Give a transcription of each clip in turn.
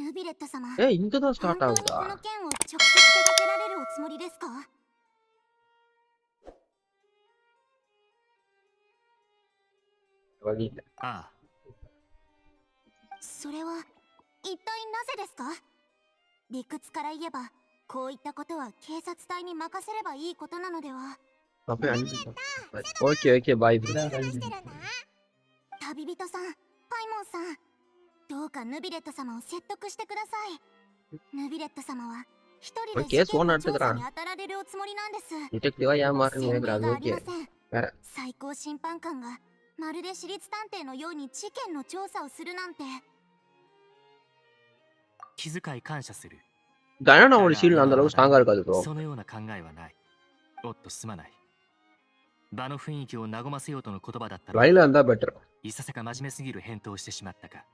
ヌビレット様、இங்க தான் ஸ்டார்ட் 本当に ஆகுதா? この件を直接手掛けられるおつもりですか？வழி இல்ல. ああ、それは一体なぜですか？理屈から言えば、こういったことは警察隊に任せればいいことなのでは。 அப்ப அனுப்பிட்டோம். Okay okay bye bro. 旅人さん、パイモンさん、どうかヌビレット様を説得してください。ヌビレット様は一人で事件の調査に当たられるおつもりなんです。டிடெக்டிவா ஏமாறணும் 先 கேக்குறாங்க. 例があり ஓகே. ません。 வேற 最高審判官がまるで私立探偵のように事件の調査をするなんて。気遣い感謝する。 டயானாவோட ஷீல்டு அந்த அளவுக்கு ஸ்ட்ராங்கா இருக்காது ப்ரோ. そのような考えはない。おっとすまない。場の雰囲気を和ませようとの言葉だったら、 லைலா இருந்தா பெட்டர். いささか真面目すぎる返答をしてしまったか。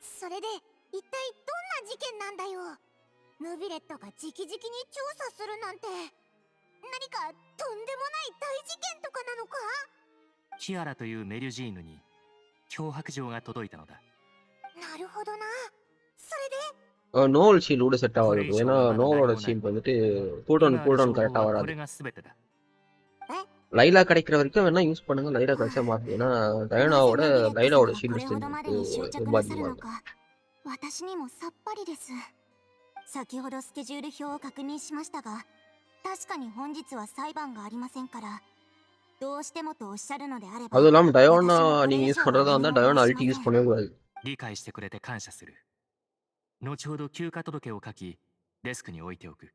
それで一体どんな事件なんだよ。ヌビレットが直々に調査するなんて、何かとんでもない大事件とかなのか？キアラというメリュジーヌに脅迫状が届いたのだ。なるほどな。それで நோவல் ஷீல்டு கூட செட் ஆகாது bro. ஏன்னா நோவலோட ஷீல்டு வந்துட்டு கூல்டவுன் கரெக்டா こ வராது. れが全てだ。 லைலா கிடைக்கிற வரைக்கும் வேணா யூஸ் பண்ணுங்க. லைலா கிடைச்சா மாத்து. ஏன்னா டயானாவோட லைலாவோட ஷீல்டு これほどまでに執着 ரொம்ப なさ அதிகமா るの இருக்கு. か、私にもさっぱりです。先ほどスケジュール表を確認しましたが、確かに本日は裁判がありませんから、どうしてもとおっしゃるのであれば、 அதுவும் இல்லாம டயானா நீங்க யூஸ் பண்றதா இருந்தா டயானா அல்டி யூஸ் பண்ணவே கூடாது. 理解してくれて感謝する。後ほど休暇届を書き、デスクに置いておく。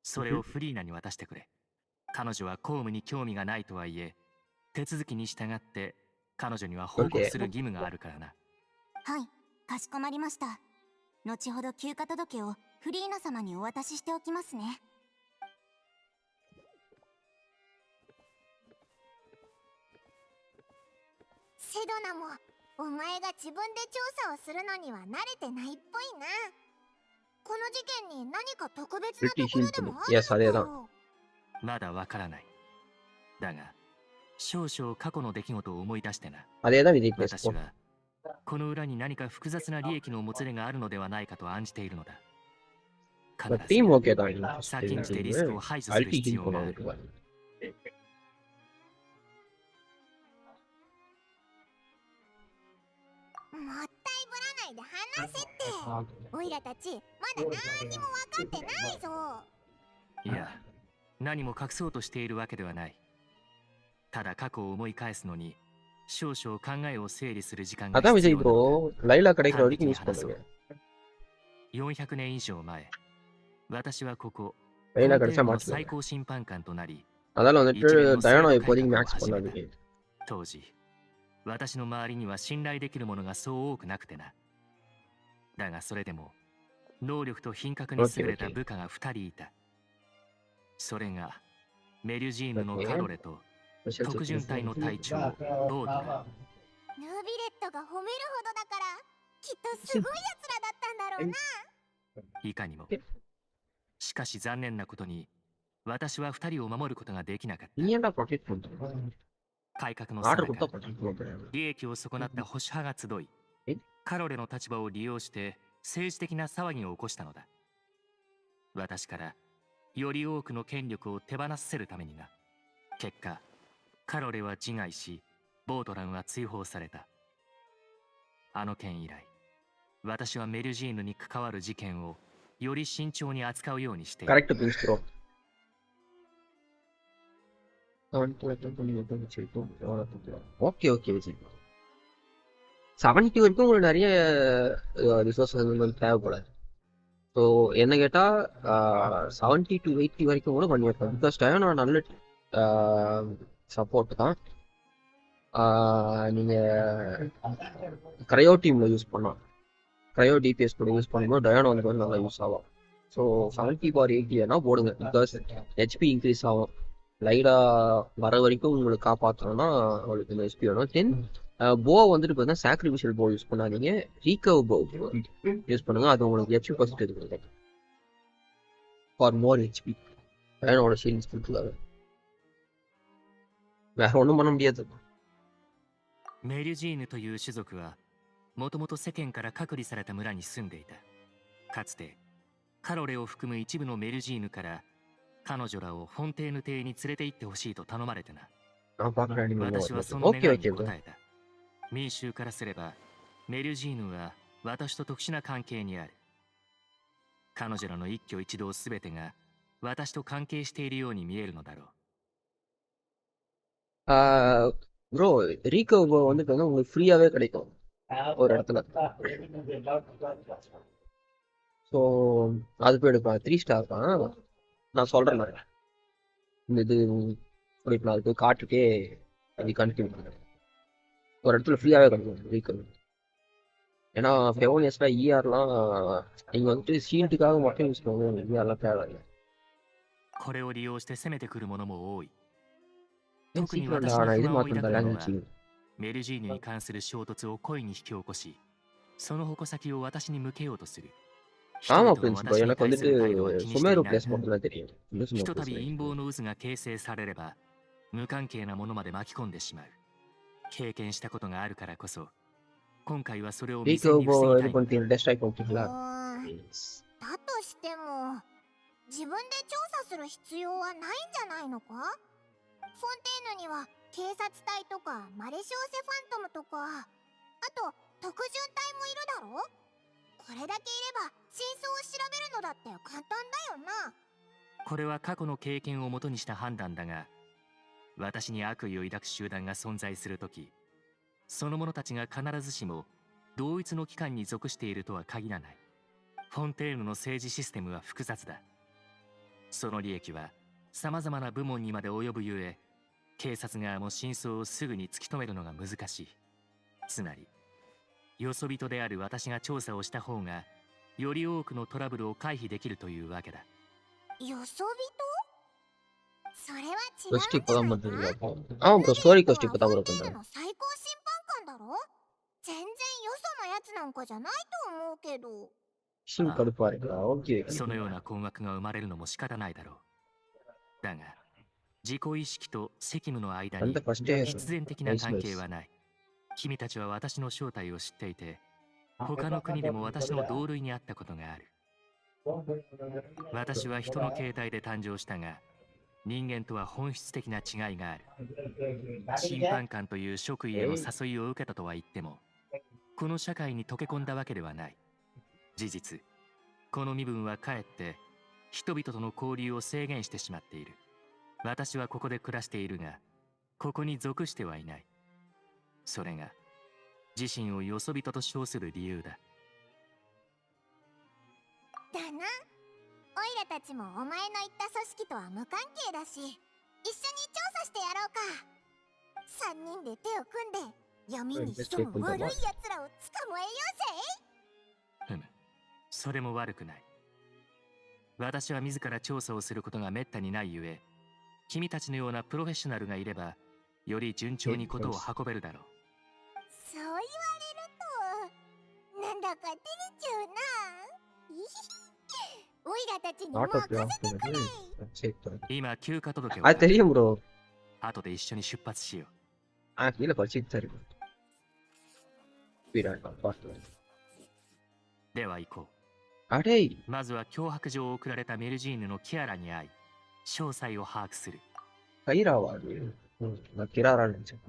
それをフリーナに渡してくれ。彼女は公務に興味がないとはいえ、手続きに従って彼女には報告する義務があるからな。はい、かしこまりました。後ほど休暇届をフリーナ様にお渡ししておきますね。セドナもお前が自分で調査をするのには慣れてないっぽいな。この事件に何か特別なところでもあるのだろう。まだわからない。だが、少々過去の出来事を思い出してな。அதே தான் விதி ப்ளஸ். 私はこの裏に何か複雑な利益のもつれがあるのではないかと案じているのだ。 டீம் ஓகே தான். 先んじてリスクを排除する அல்டி 必 ஹீல் 要があ பண்ணுவாங்க. る。もったいぶらないで話せって。おいらたちまだ何にも分かってないぞ。いや、何も隠そうとしているわけではない。ただ過去を思い返すのに少々考えを整理する時間が அதான் 必 விஜய் 要 ப்ரோ. なのだ。 லைலா கிடைக்கிற வரைக்கும் யூஸ் பண்ணுங்க. 400年以上前、私はここ、 லைலா コンテ கிடைச்சா ームの மாத்துங்க. 最高審判官となり、 அதனால வந்துட்டு 一連の டயானா 制度改 இப்போதைக்கு 革を மேக்ஸ் 始めた。 பண்ணாதீங்க. 当時、私の周りには信頼できるものがそう多くなくてな。だがそれでも、能力と品格に優れた部下が2人いた。それが、メリュジーヌのカロレと、特巡隊の隊長、ボートラ。ヌビレットが褒めるほどだから、きっとすごいやつらだったんだろうな。いかにも。しかし残念なことに、私は2人を守ることができなかった。 நீ ஏன்டா ப்ரொடெக்ட் பண்ற? 改革の ஆர்டர் 最 கொடுத்தா 中、 ப்ரொடெக்ட் பண்ணுறேன். 利益を損なった保守派が集い、えカロレの立場を利用して政治的な騒ぎを起こしたのだ。私からより多くの権力を手放させるためにな。結果、カロレは自害し、ボートランは追放された。あの件以来、私はメルジーヌに関わる事件をより慎重に扱うようにしている。 correct please bro. Okay okay Vijay. 70 வரைக்கும் உங்களுக்கு நிறைய ரிசோர்ஸஸ் வந்து தேவைப்படாது. ஸோ என்ன கேட்டால் 70 to 80 வரைக்கும் கூட பண்ணி வைப்பேன். பிகாஸ் டயானா நல்ல சப்போர்ட் தான். நீங்கள் க்ரையோ டீமில் யூஸ் பண்ணலாம். க்ரையோ டிபிஎஸ் கூட யூஸ் பண்ணும்போது டயானா வந்து நல்லா யூஸ் ஆகும். ஸோ 70 or 80 வேணா போடுங்க. பிகாஸ் ஹெச்பி இன்க்ரீஸ் ஆகும். லைடா வர வரைக்கும் உங்களுக்கு காப்பாற்றணும்னா உங்களுக்கு இந்த ஹெச்பி வேணும். தென் போ வந்துட்டு பார்த்தீங்கன்னா சாக்ரிஃபிஷியல் போ யூஸ் பண்ணாதீங்க. ரீகவ் போ யூஸ் பண்ணுங்க. அது உங்களுக்கு ஹெச்பி பர்சன்டேஜ் கொடுக்கும். ஃபார் மோர் ஹெச்பி டயானாவோட ஷீல்ட்ஸ் கொடுத்துருக்காரு. வேற ஒன்றும் பண்ண முடியாது. メリュジーヌという種族は、もともと世間から隔離された村に住んでいた。かつてカロレを含む一部のメルジーヌから彼女らをフォンテーヌ邸に連れて行ってほしいと頼まれてな。私はその願いに応えた。民衆からすればメルジーヌは私と特殊な関係にある。彼女らの一挙一動すべてが私と関係しているように見えるのだろう。ப்ரோ ரீகோ வந்துட்டு வந்து உங்களுக்கு ஃப்ரீயாவே கிடைக்கும் ஒரு இடத்துல. ஸோ அது போய் எடுப்பேன் 3 ஸ்டார் தான் நான் சொல்றேன். இந்த இது இப்படி நான் அது காட்டுக்கே அது கண்டினியூ பண்ணுறேன். ஒரு இடத்துல ஃப்ரீயாவே கிடைக்கும் ரீகோ. ஏன்னா ஃபெவோனியஸ்ல இஆர்லாம் நீங்க வந்துட்டு சீல்டுக்காக மட்டும் யூஸ் பண்ணுவோம். இஆர்லாம் தேவையில்லை. これを利用して攻めてくる者も多い。 特に私に不安を抱くのはメルジーヌに メ 関する衝突を故意に引き起こし、その矛先を私に向けようとする。 ஆமா பிரின்சிபல் எனக்கு வந்துட்டு சுமேரு பிளேஸ் மட்டும் தான் தெரியும். ひとたび陰謀の渦が形成されれば無関係なものまで巻き込んでしまう。経験したことがあるからこそ今回はそれを未然に防ぎたい。だとしても自分で調査する必要はないんじゃないのか。フォンテーヌには警察隊とかマレシオセファントムとか、あと特巡隊もいるだろ。これだけいれば真相を調べるのだって簡単だよな。これは過去の経験をもとにした判断だが、私に悪意を抱く集団が存在するとき、その者たちが必ずしも同一の機関に属しているとは限らない。フォンテーヌの政治システムは複雑だ。その利益は様々な部門にまで及ぶゆえ、警察側も真相をすぐに突き止めるのが難しい。つまりよそ人である私が調査をした方がより多くのトラブルを回避できるというわけだ。よそ人？それは違コスティうんじゃないか。இப்பதான் பண்றீங்க. ஆமா ப்ரோ ஸ்டோரிコスティஇப்பதான் ப்ரோ フォンテーヌ பண்றேன். の最高審判官だろ。全然よそのやつなんかじゃないと思うけど。シンカルパーか。オッケー。そのような困惑が生まれるのも仕方ないだろう。だが自己意識と責務の間に必然的な関係はない。君たちは私の正体を知っていて、他の国でも私の同類にあったことがある。私は人の形態で誕生したが、人間とは本質的な違いがある。審判官という職位への誘いを受けたとは言っても、この社会に溶け込んだわけではない。事実、この身分はかえって人々との交流を制限してしまっている。私はここで暮らしているが、ここに属してはいない。それが自身をよそ人と称する理由だ。だな。オイラたちもお前の言った組織とは無関係だし、一緒に調査してやろうか。3人で手を組んで闇に潜む悪い奴らを捕まえようぜ。ふむ、それも悪くない。私は自ら調査をすることがめったにないゆえ、君たちのようなプロフェッショナルがいればより順調にことを運べるだろう。そう言われるとなんだか照れちゃうな。オイラたちに任せてくれ。今休暇届を。あ、தெரியும் bro. 後で一緒に出発しよう。あ、கீழே படிச்சிட்டு இருக்கு. では行こう。あれ、まずは脅迫状を送られたメルジーヌのキアラに会い、詳細を把握する。カイラはある。うん、なキララなんじゃん。ヌ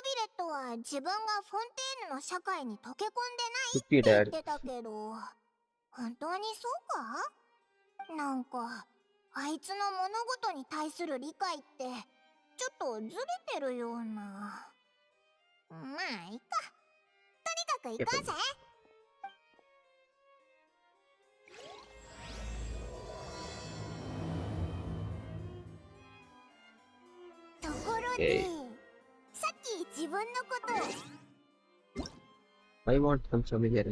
ビレットは自分がフォンテーヌの社会に溶け込んでないって言ってたけど、本当にそうか？なんかあいつの物事に対する理解ってちょっとずれてるような。まあいいか。とにかく行こうぜ。ところで、さっき自分のことを I want some familiar.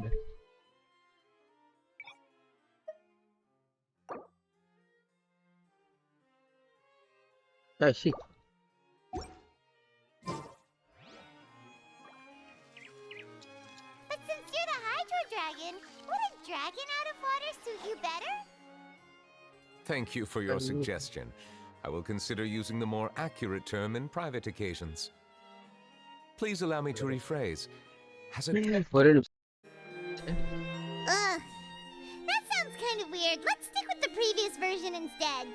I see. But since you're the Hydro Dragon, would a dragon out of water suit you better? Thank you for your suggestion. I will consider using the more accurate term in private occasions. Please allow me to rephrase. Has a ஒரே நிமிஷம். Ugh. That sounds kind of weird. Let's stick with the previous version instead.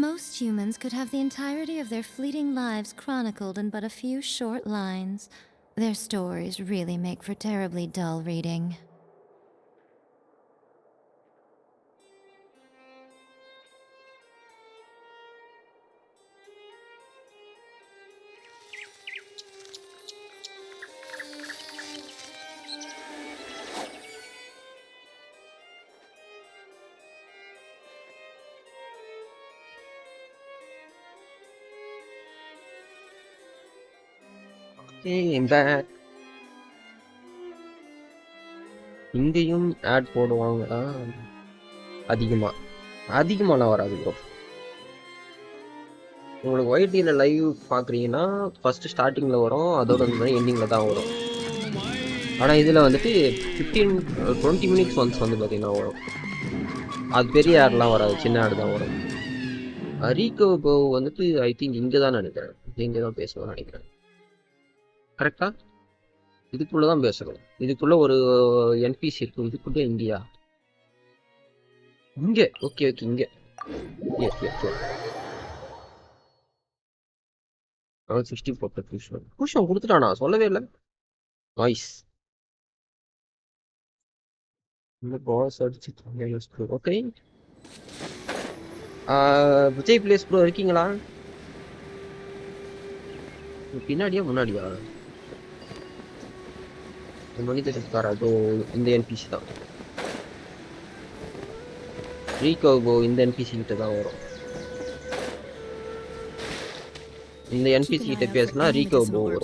Most humans could have the entirety of their fleeting lives chronicled in but a few short lines. Their stories really make for terribly dull reading. Came back. இங்கேயும் add போடுவாங்களா? அதிகமாலாம் வராது bro. உங்களுக்கு ஒய்டியில் live பார்க்குறீங்கன்னா first ஸ்டார்டிங்கில் வரும், அதோட வந்து எண்டிங்கில் தான் வரும். ஆனால் இதில் வந்துட்டு 15-20 மினிட்ஸ் ஒன்ஸ் வந்து பார்த்தீங்கன்னா வரும். அது பெரிய ஆட்லாம் வராது, சின்ன ஆடு தான் வரும். ரீகோ இப்போ வந்துட்டு ஐ திங்க் இங்கே தான் நினைக்கிறேன், இங்கே தான் பேசுவேன் நினைக்கிறேன். கரெக்டா? இதுக்குள்ள தான் பேசுறோம். இதுக்குள்ள ஒரு என்பிசி இருக்கு. இதுக்குள்ள இங்கயா? இங்க. ஓகே இங்க. எஸ் 64 புஷ் கொடுத்துட்டானா? சொல்லவே இல்லை. நாய்ஸ். இந்த பாஸ் அடிச்சு. ஓகே. விஜய் பிளேஸ் ப்ரோ இருக்கீங்களா? பின்னாடியா முன்னாடியா? மனிதர் அதோ இந்த என்பிசி தான். ரீகோபோ இந்த என்பிசி கிட்ட தான் வரும். இந்த என்பிசி கிட்ட பேசினா ரீகோபோ வரும்.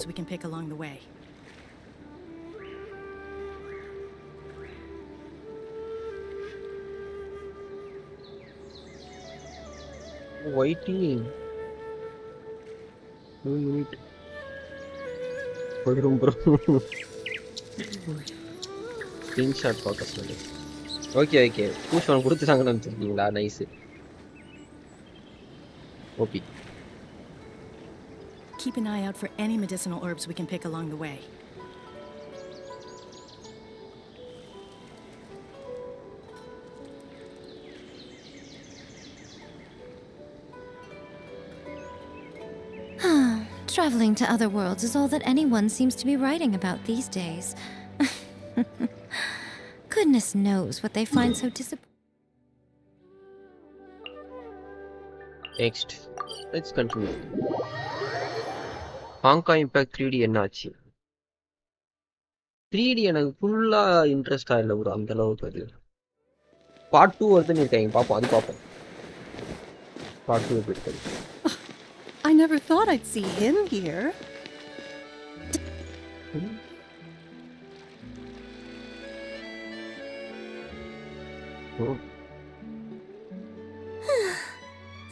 ஒயிட்டி 2 மினிட் போயிடும் ப்ரோ. ஸ்கிரீன்ஷாட் ஃபோக்கஸ் பண்ணி. ஓகே புஷ் ஒன் கொடுத்துட்டாங்கன்னு நினச்சிருக்கீங்களா? Nice. OP. Keep an eye out for any medicinal herbs we can pick along the way. Traveling to other worlds is all that anyone seems to be writing about these days. Goodness knows what they find so disappointing. Next, let's continue. Honkai Impact 3D என்னாச்சு? 3D எனக்கு ஃபுல்லா இன்ட்ரெஸ்டா இல்லை bro, அந்த அளவுக்கு. அது part 2 வருதுன்னு இருக்காங்க, பார்ப்போம். பார்ட் 2 எப்படி இருக்கு? I never thought I'd see him here.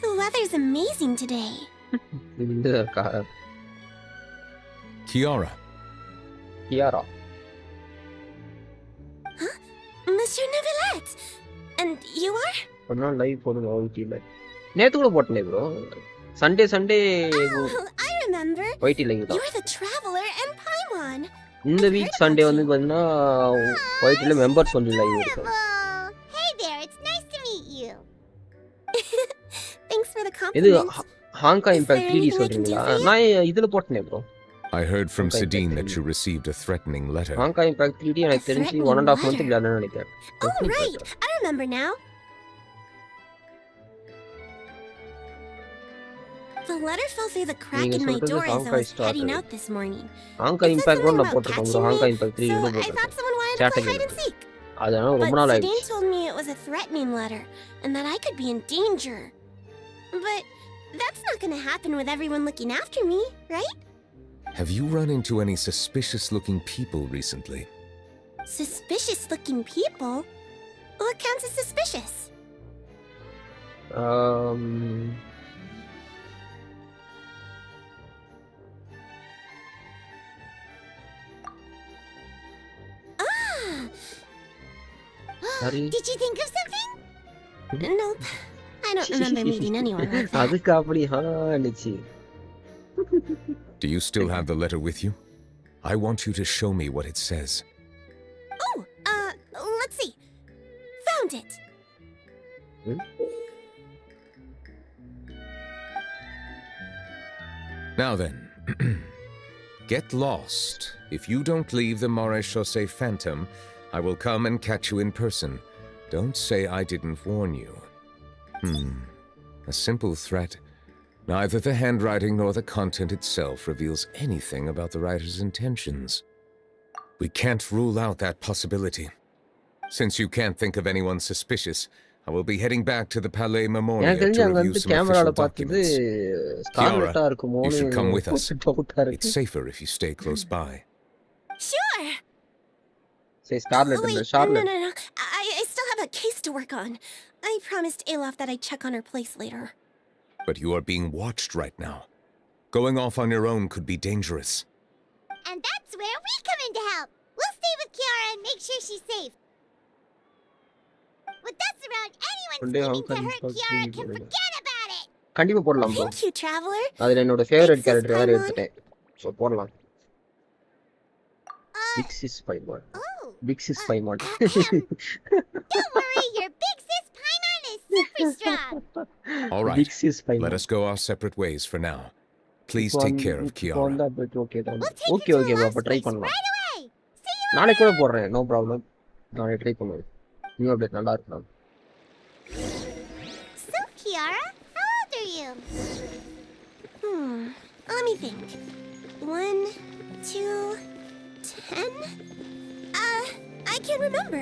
The weather's amazing today. Kiara. Huh? Monsieur Neuvillette! And you are? I'm not live for the OIT. நேத்து கூட போட்டனே bro. Sunday I remember. OIT live தான். You're the traveler and Paimon. இந்த week Sunday வந்து பார்த்தீங்கன்னா OIT ல members வந்து live இருக்கு. Hey there, it's nice to meet you. Thanks for the இது compliment. ஹாங்காய் இம்பாக்ட் 3D சொல்றீங்களா? நான் இதுல போட்டனே bro. I heard from Sidine that you received a threatening letter. Honkai Impact 3D எனக்கு தெரிஞ்சு 1.5 month விளையாடணும்னு நினைக்கிறேன். Oh right, I remember now. The letter fell through the crack in my door as I was heading out this morning. Honkai Impact ஒன்னு போட்டுருக்கோம் bro. Honkai Impact 3D So போட்டுருக்கோம். I thought someone wanted to play hide and seek. அதனால ரொம்ப நாள் ஆயிடுச்சு. Sidine told me it was a threatening letter and that I could be in danger. But That's not gonna happen with everyone looking after me, right? Have you run into any suspicious-looking people recently? Suspicious-looking people? What counts as suspicious? Sorry. Did you think of something? Nope. I don't remember meeting anyone like that. அதுக்கு அப்படி இருந்துச்சு. Do you still have the letter with you? I want you to show me what it says. Oh, let's see. Found it. Now then, get lost. If you don't leave the Maréchaussée Phantom, I will come and catch you in person. Don't say I didn't warn you. A simple threat. Neither the handwriting nor the content itself reveals anything about the writer's intentions. We can't rule out that possibility. Since you can't think of anyone suspicious, I will be heading back to the Palais Memorial to review some official documents. Kiara, you should come with us. It's safer if you stay close by. Sure. Say Scarlet Wait, and Charlotte. no. I still have a case to work on. I promised Alof that I'd check on her place later. But you are being watched right now. Going off on your own could be dangerous. And that's where we come in to help. We'll stay with Kiara and make sure she's safe. With us around, anyone scheming to hurt Kiara can forget about it. கண்டிப்பா போடலாம் bro. Thank you, traveler. அதுல என்னோட favourite character வேற எடுத்துட்டேன். So போடலாம். Big Sis Paimon. Oh. Big Sis Paimon. Don't worry, your big sis Paimon is super strong. All right, Big Sis Paimon. let us go our separate ways for now. Please take care of Kiara. Bonda but okay தான். We'll take okay her to okay Alof's அப்ப try place பண்ணலாம். right away. See you நாளைக்கு கூட போடுறேன். No problem. நாளைக்கு try பண்ணுவேன். New update நல்லா இருக்கும். So, Kiara, how old are you? Let me think. 1, 2, 10? I can't remember.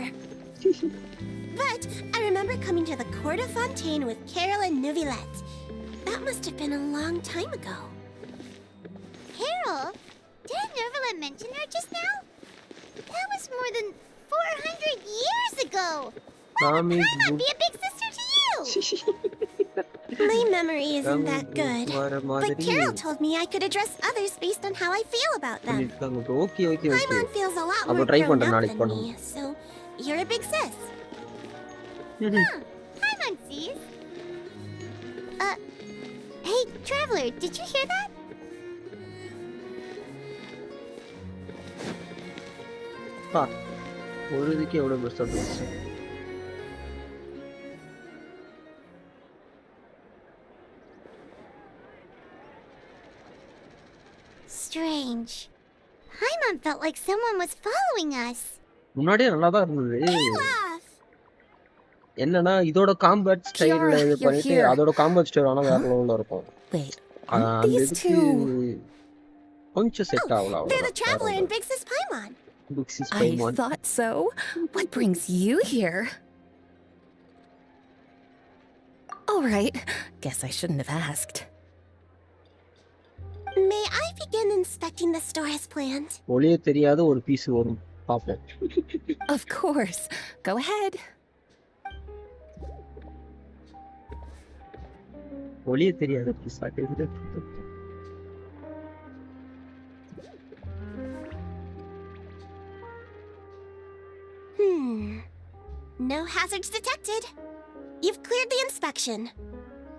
But I remember coming to the Court of Fontaine with Carol and Neuvillette. That must have been a long time ago. Carol? Did Neuvillette mention her just now? That was more than 400 years ago! How would Paimon be a big sister to you? My memory isn't that good. But Carol told me I could address others based on how I feel about them. Okay okay okay. Paimon feels a lot அப்ப more try grown பண்றேன் up நாளைக்கு than பண்ணுவோம். me, so you're a big sis. Paimon sees. Hey, traveler, did you hear that? பா ஒரு இதுக்கு எவ்வளவு பெருசா இருந்துச்சு. Strange. Paimon felt like someone was following us. முன்னாடியே நல்லா தான் இருந்தது. Alof! என்னன்னா இதோட காம்பேட் ஸ்டைல்ல Kiara, இது you're பண்ணிட்டு here. அதோட காம்பேட் ஸ்டைல் ஆனா வேற லெவல்ல இருக்கும். Wait, அந்த aren't these இதுக்கு two? கொஞ்சம் செட் ஆகல They're the traveler and Big Sis Paimon. Big Sis I Paimon. thought so. What brings you here? All right. Guess I shouldn't have asked. May I begin inspecting the store as planned? ஒளியே தெரியாத ஒரு piece வரும் பாப்போம். Of course. Go ahead. ஒளியே தெரியாத piece ஆகுது. No hazards detected. You've cleared the inspection.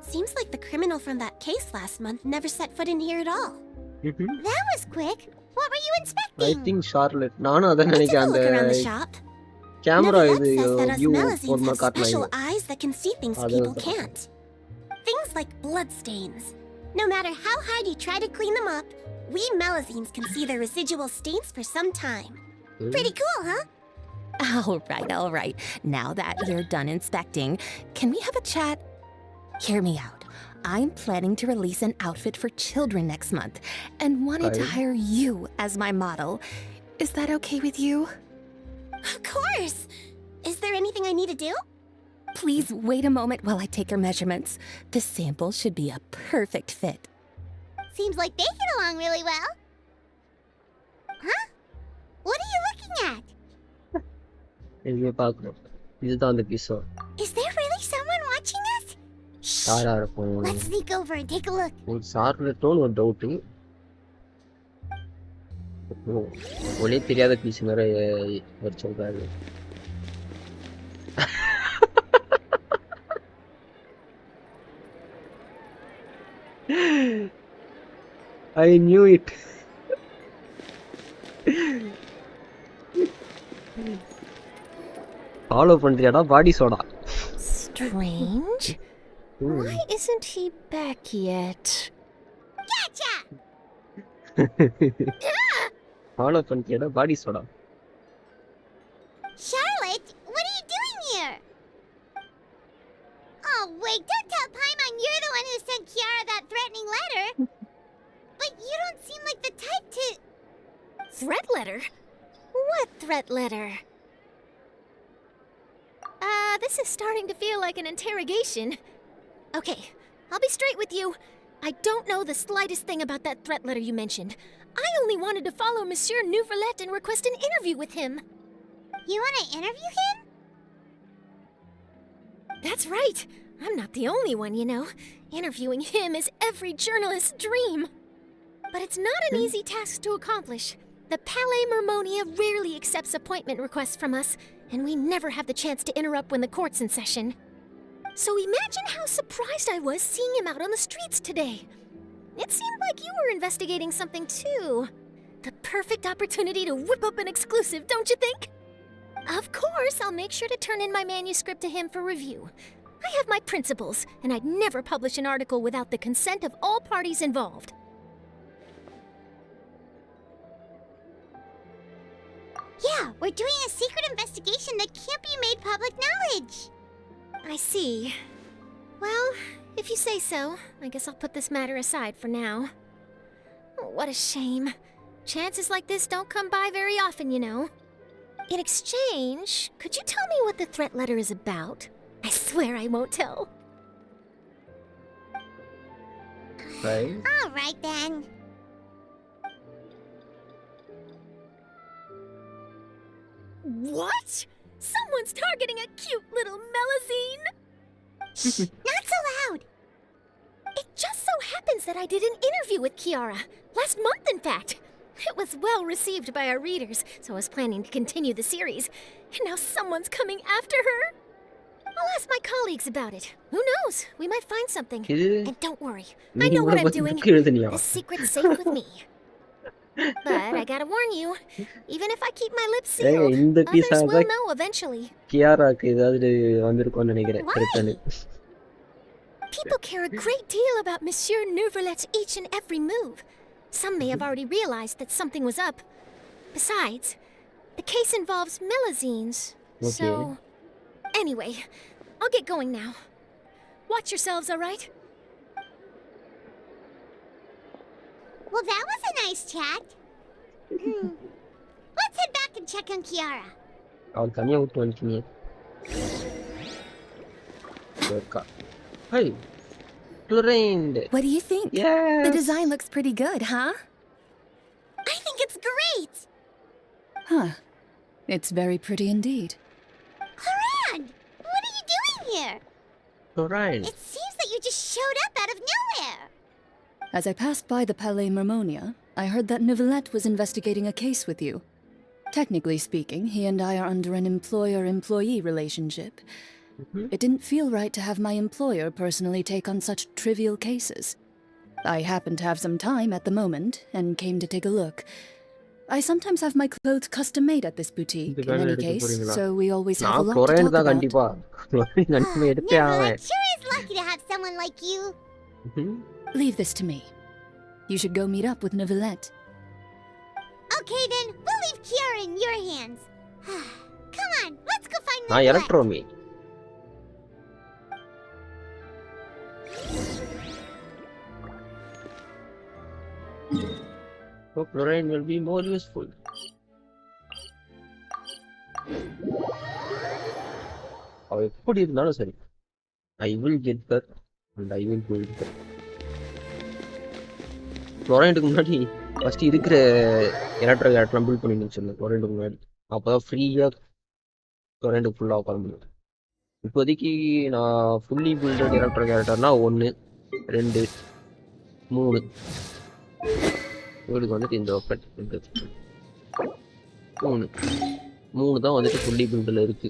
Seems like the criminal from that case last month never set foot in here at all. That was quick. What were you I inspecting? think Charlotte நானும் அத I took a நினைக்கிறேன். அந்த look around the shop. Camera இது Neuvillette says that us view Melazines ஒரு have மாதிரி காட்டலாம். special eyes that can see things Other people than- can't. Things like bloodstains. No matter how hard you try to clean them up, we Melazines can see the residual stains for some time. Pretty cool, huh? All right. Now that you're done inspecting, can we have a chat? Hear me out. I'm planning to release an outfit for children next month and wanted to Okay. hire you as my model. Is that okay with you? Of course. Is there anything I need to do? Please wait a moment while I take your measurements. The sample should be a perfect fit. Seems like they get along really well. Huh? What are you looking at? இங்கே பார்க்குறோம். இதுதான் அந்த பீஸோ. Is there really someone watching us? யாரா இருக்கும்? Let's sneak over and take a look. ஒரு சார்லட்டோன்னு ஒரு doubt. ஒரே தெரியாத பீஸ் வேற சொல்றாரு. I knew it. Follow பண்றியாடா பாடி சோடா. Strange. Why isn't he back yet? Gotcha! Follow பண்றியாடா பாடி சோடா. Charlotte, what are you doing here? Oh wait, don't tell Paimon you're the one who sent Kiara that threatening letter. But you don't seem like the type to... Threat letter? What threat letter? This is starting to feel like an interrogation. Okay, I'll be straight with you. I don't know the slightest thing about that threat letter you mentioned. I only wanted to follow Monsieur Neuvillette and request an interview with him. You want to interview him? That's right. I'm not the only one, you know. Interviewing him is every journalist's dream. But it's not an easy task to accomplish. The Palais Mermonia rarely accepts appointment requests from us, and we never have the chance to interrupt when the court's in session. So imagine how surprised I was seeing him out on the streets today. It seemed like you were investigating something too. The perfect opportunity to whip up an exclusive, don't you think? Of course, I'll make sure to turn in my manuscript to him for review. I have my principles, and I'd never publish an article without the consent of all parties involved. Yeah, we're doing a secret investigation that can't be made public knowledge. I see. Well, if you say so, I guess I'll put this matter aside for now. Oh, what a shame. Chances like this don't come by very often, you know. In exchange, could you tell me what the threat letter is about? I swear I won't tell. Right? All right then. What? Someone's targeting a cute little melazine? Shh, not so loud. It just so happens that I did an interview with Kiara. Last month, in fact. It was well received by our readers, so I was planning to continue the series. And now someone's coming after her. I'll ask my colleagues about it. Who knows? We might find something. And don't worry, I know what I'm doing. This secret's safe with me. But I gotta warn you, even if I keep my lips sealed, others will know eventually. கியாராக்கு ஏதாவது வந்திருக்கும்னு நினைக்கிறேன். People care a great deal about Monsieur Neuvillette's each and every move. Some may have already realized that something was up. Besides, the case involves melazines. So, anyway, I'll get going now. Watch yourselves, all right? Well, that was a nice chat. Let's head back and check on Kiara. அவன் தனியா விட்டு வந்துட்டீங்க. Hey, Lorraine. What do you think? Yes. The design looks pretty good, huh? I think it's great. Huh. It's very pretty indeed. Haran, what are you doing here? Lorraine. It seems that you just showed up out of nowhere. As I passed by the Palais Mermonia, I heard that Neuvillette was investigating a case with you. Technically speaking, he and I are under an employer-employee relationship. It didn't feel right to have my employer personally take on such trivial cases. I happen to have some time at the moment, and came to take a look. I sometimes have my clothes custom-made at this boutique, in any case, so we always have a lot to talk about. Neuvillette sure is lucky to have someone like you. Leave this to me. You should go meet up with Neuvillette. Okay then, we'll leave Kiara in your hands. Come on, let's go find நான் Neuvillette. இறக்குறோம் me. Hope Lorraine will be more useful. அவள் எப்படி இருந்தாலும் சரி, I will get that and I will do it. ஃப்ளோரைண்டுக்கு முன்னாடி first இருக்கிற electric கேரக்டர்லாம் build பண்ணி சொல்லு ஃப்ளோரைண்டுக்கு முன்னாடி. அப்போ தான் ஃப்ரீயாக ஃப்ளோரைண்டுக்கு ஃபுல்லாக உட்கார முடியும். இப்போதைக்கு நான் ஃபுல்லி பில்டட் எலக்ட்ரிக் கேரக்டர்னா 1 2 3 இவளுக்கு வந்துட்டு இந்த வெப்பன் 3 தான் வந்துட்டு ஃபுல்லி பில்டில் இருக்கு.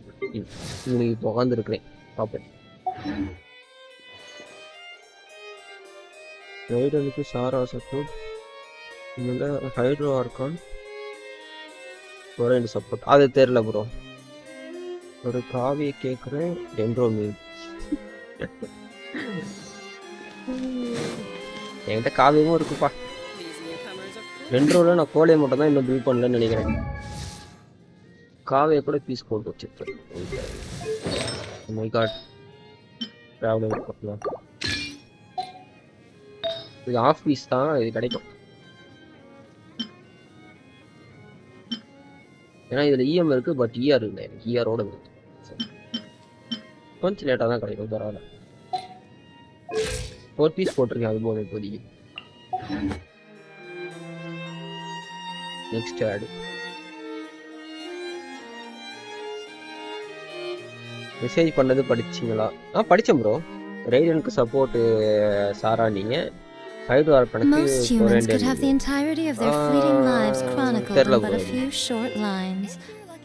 இவனுக்கு இப்போ உட்காந்துருக்கிறேன் பார்ப்பேன். ரைடனுக்கு சாரா சப்போர்ட், இதில் ஹைட்ரோ ஆர்கான் ஃப்ளோரைண்டு சப்போர்ட். அது தெரில ப்ரோ. ஒரு காவியை கேட்குறேன். டென்ட்ரோமீன் என்கிட்ட காவியமும் இருக்குப்பா. டென்ட்ரோவில் நான் கோலையை மட்டும் தான் இன்னும் பில்ட் பண்ணலன்னு நினைக்கிறேன். காவியை கூட பீஸ் போட்டு வச்சிருக்கேன். இது ஆஃப் பீஸ் தான், இது கிடைக்கும். ஏன்னா இதில் இஎம் இருக்கு, பட் இஆர் இல்லை. எனக்கு இஆரோட இருக்கு. கொஞ்சம் லேட்டாக தான் கிடைக்கும், பரவாயில்ல. 4 பீஸ் போட்டிருக்கேன், அது போதும் இப்போதைக்கு. நெக்ஸ்ட் ஆடு மெசேஜ் பண்ணது படிச்சிங்களா? படித்தேன் ப்ரோ. ரைடனுக்கு சப்போர்ட்டு சாரா நீங்கள். Most humans could have the entirety of their fleeting lives chronicled in but a few short lines.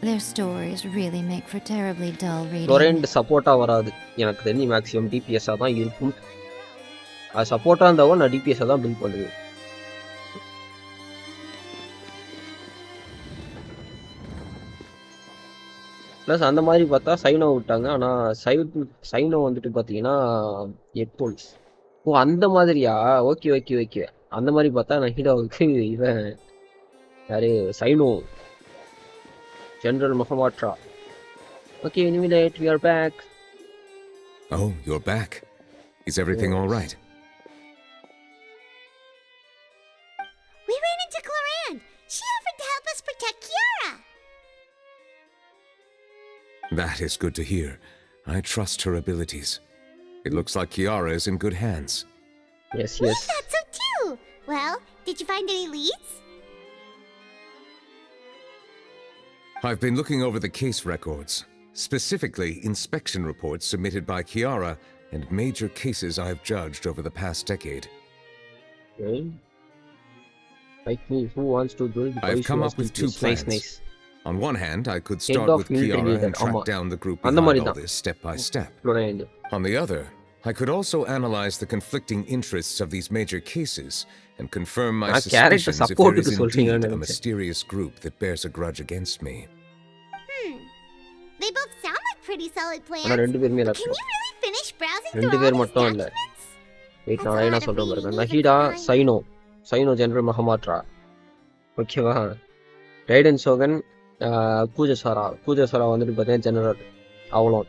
Their stories really make for terribly dull reading. ஃப்ளோரைண்ட் சப்போர்ட்டாக வராது எனக்கு தெரிஞ்சு. மேக்ஸிமம் டிபிஎஸ்ஸாக தான் இருக்கும். அது சப்போர்ட்டாக இருந்தாலும் நான் டிபிஎஸ்ஸாக தான் பில்ட் பண்ணுவேன். ப்ளஸ் அந்த மாதிரி பார்த்தா சைனோ விட்டாங்க. ஆனால் சைனோ வந்துட்டு பார்த்தீங்கன்னா எப்போல்ஸ். ஓ அந்த மாதிரியா? Okay okay okay. அந்த மாதிரி பார்த்தா நான் ஹீரோவுக்கு இவன் யாரு, Cyno general Mahamatra. Okay Neuvillette, we are back. Oh, you're back. Is everything all right? We ran into Clorinde. She offered to help us protect Kiara. That is good to hear. I trust her abilities. It looks like Kiara is in good hands. Yes. We thought so too. Well, did you find any leads? I've been looking over the case records, specifically inspection reports submitted by Kiara and major cases I've judged over the past decade. Okay. Like me, who wants to do it? I've come up with 2 plans. Nice. On one hand, I could start with Kiara and track down the group behind all this step by step. On the other, I could also analyze the conflicting interests of these major cases and confirm my suspicions if there is indeed a mysterious group that bears a grudge against me. They both sound like pretty solid plans. Can you really finish browsing through all these documents? Wait, நான் என்ன சொல்றேன் பாருங்க. நஹிடா cyano general மொஹமாட்ரா. ஓகேவா? ரைடன் சோகன் பூஜசாரா வந்துட்டு பார்த்தீங்கன்னா general. அவ்வளோ.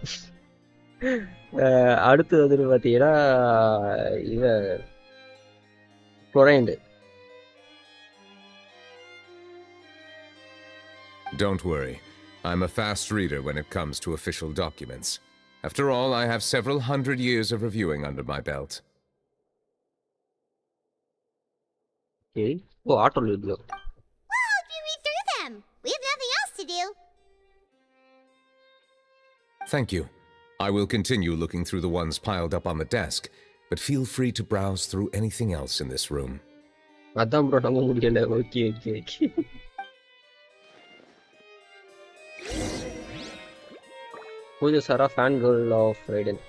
அடுத்து வந்துட்டு பார்த்தீங்கன்னா இவ ஃப்ளோரைண்டு. Don't worry. I'm a fast reader when it comes to official documents. After all, I have several hundred years of reviewing under my belt. Okay. Oh, auto video. We'll help you read through them. We have nothing else to do. Thank you. I will continue looking through the ones piled up on the desk, but feel free to browse through anything else in this room. அதான் bro நம்ம முடியல. Okay. Kujou Sara fan girl of Raiden.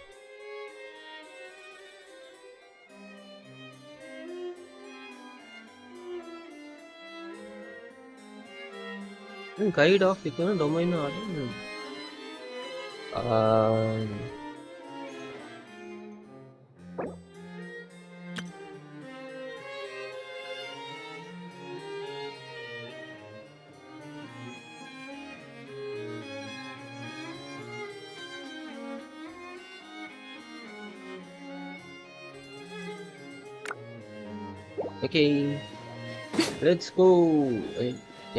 Guide of domain order. Okay let's go.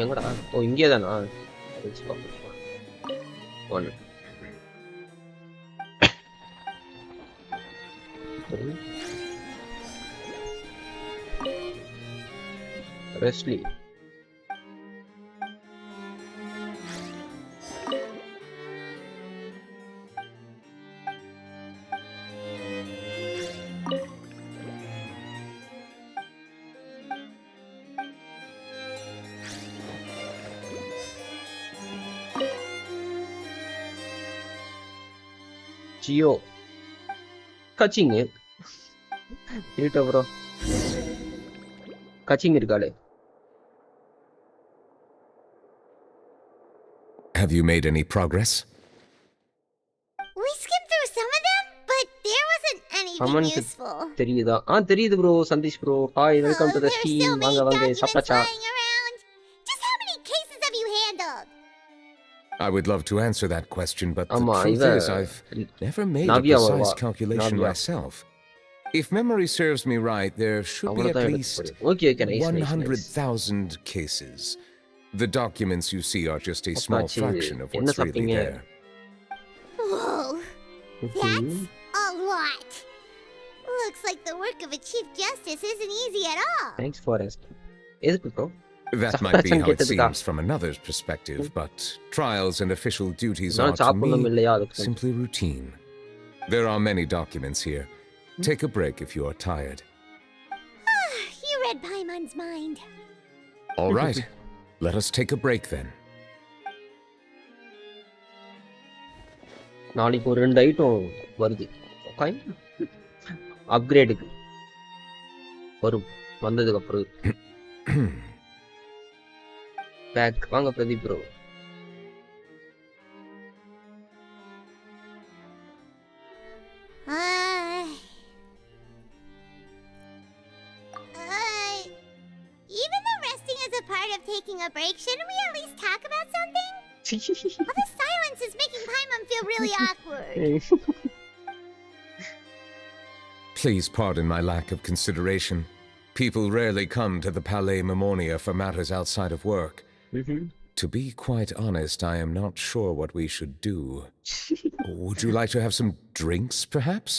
எங்கடா? ஓ இங்கே தானா? Let's go. 1 Wesley. Geo. Catching it. Irita bro. Catching irukale. Have you made any progress? We skimmed through some of them, but there wasn't anything useful. தெரியுதா? தெரியுது bro. Sandesh bro. Hi, welcome to the There's stream. so many வாங்க வாங்க documents சாப்பிட்டாச்சா? flying around. Just how many cases have you handled? I would love to answer that question, but the ஆமா, truth இவ is I've never made a Navya precise வருவா. calculation Navya. myself. If memory serves me right, there should be at அவ்வளவுதான் least எடுத்து போடு. Okay, nice, nice, nice. 100,000 cases. The documents you see are just a small Apache, fraction of என்ன what's really சாப்பிட்டீங்க? there. Whoa, that's a lot. Looks like the work of a Chief Justice isn't easy at all. Thanks for asking. எதுக்கு bro? That might be how it கேட்டதுக்கா? seems from another's perspective, but trials and official duties நான் are to சாப்பிடணும் me இல்லையா அதுக்கு? simply routine. There are many documents here. Take a break if you are tired. You read Paimon's mind. All right, let us take a break then. நாளைக்கு ஒரு 2 item வருது. Okay? அப்கிரேடுக்கு வரும். வந்ததுக்கு அப்புறம் back வாங்க Pradeep bro. Even though resting is a part of taking a break, shouldn't we at least talk about something? All the silence is making Paimon feel really awkward. Please pardon my lack of consideration. People rarely come to the Palais Mermonia for matters outside of work. To be quite honest, I am not sure what we should do. Would you like to have some drinks, perhaps?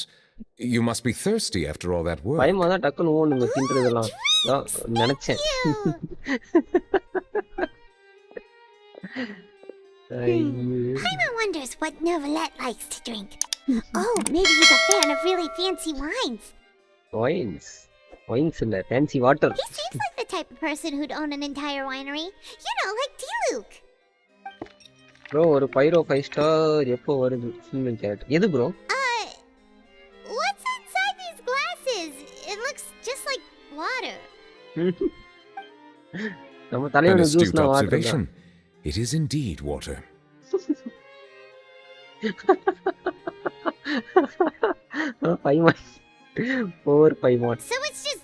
You must be thirsty after all that work. பயமா தான் டக்குன்னு ஓடுங்க தின்றதெல்லாம். நினைச்சேன். Paimon wonders what Neuvillette likes to drink. Oh, maybe he's a fan of really fancy wines. Wines இல்ல, fancy water. He seems like the type of person who'd own an entire winery. You know, like T-Luke. Bro, ஒரு பைரோ 5 star எப்போ வருது? எது bro? What's inside these glasses? It looks just like water. நம்ம An தலையோட astute ஜூஸ்னா water observation. It is indeed water. Paimon. Poor Paimon. So it's just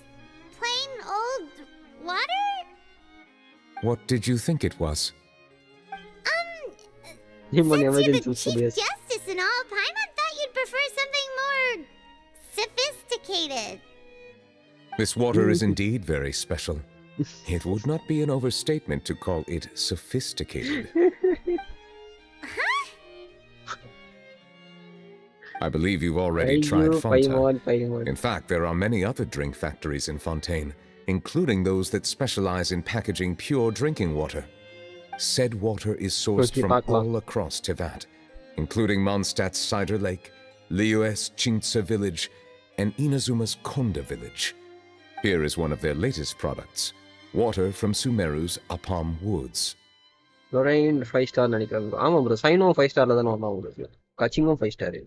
plain old water? What did you think it was? Human Since you're emergency the Chief studios. Justice and all, Paimon thought you'd prefer something more sophisticated. This water is indeed very special. It would not be an overstatement to call it sophisticated. I believe you've already tried Fanta. பைமான். In fact, there are many other drink factories in Fontaine, including those that specialize in packaging pure drinking water. Said water is sourced from all across Tivat, including Mondstadt's Cider Lake, Liu's Chintsa village, and Inazuma's Konda village. Here is one of their latest products, water from Sumeru's Apam woods. Lorraine 5 star நினைக்கிறேன் bro. ஆமா bro, cyano 5 ஸ்டார்ல தான வந்தா உங்களுக்கு. கச்சிங்கும் 5 star.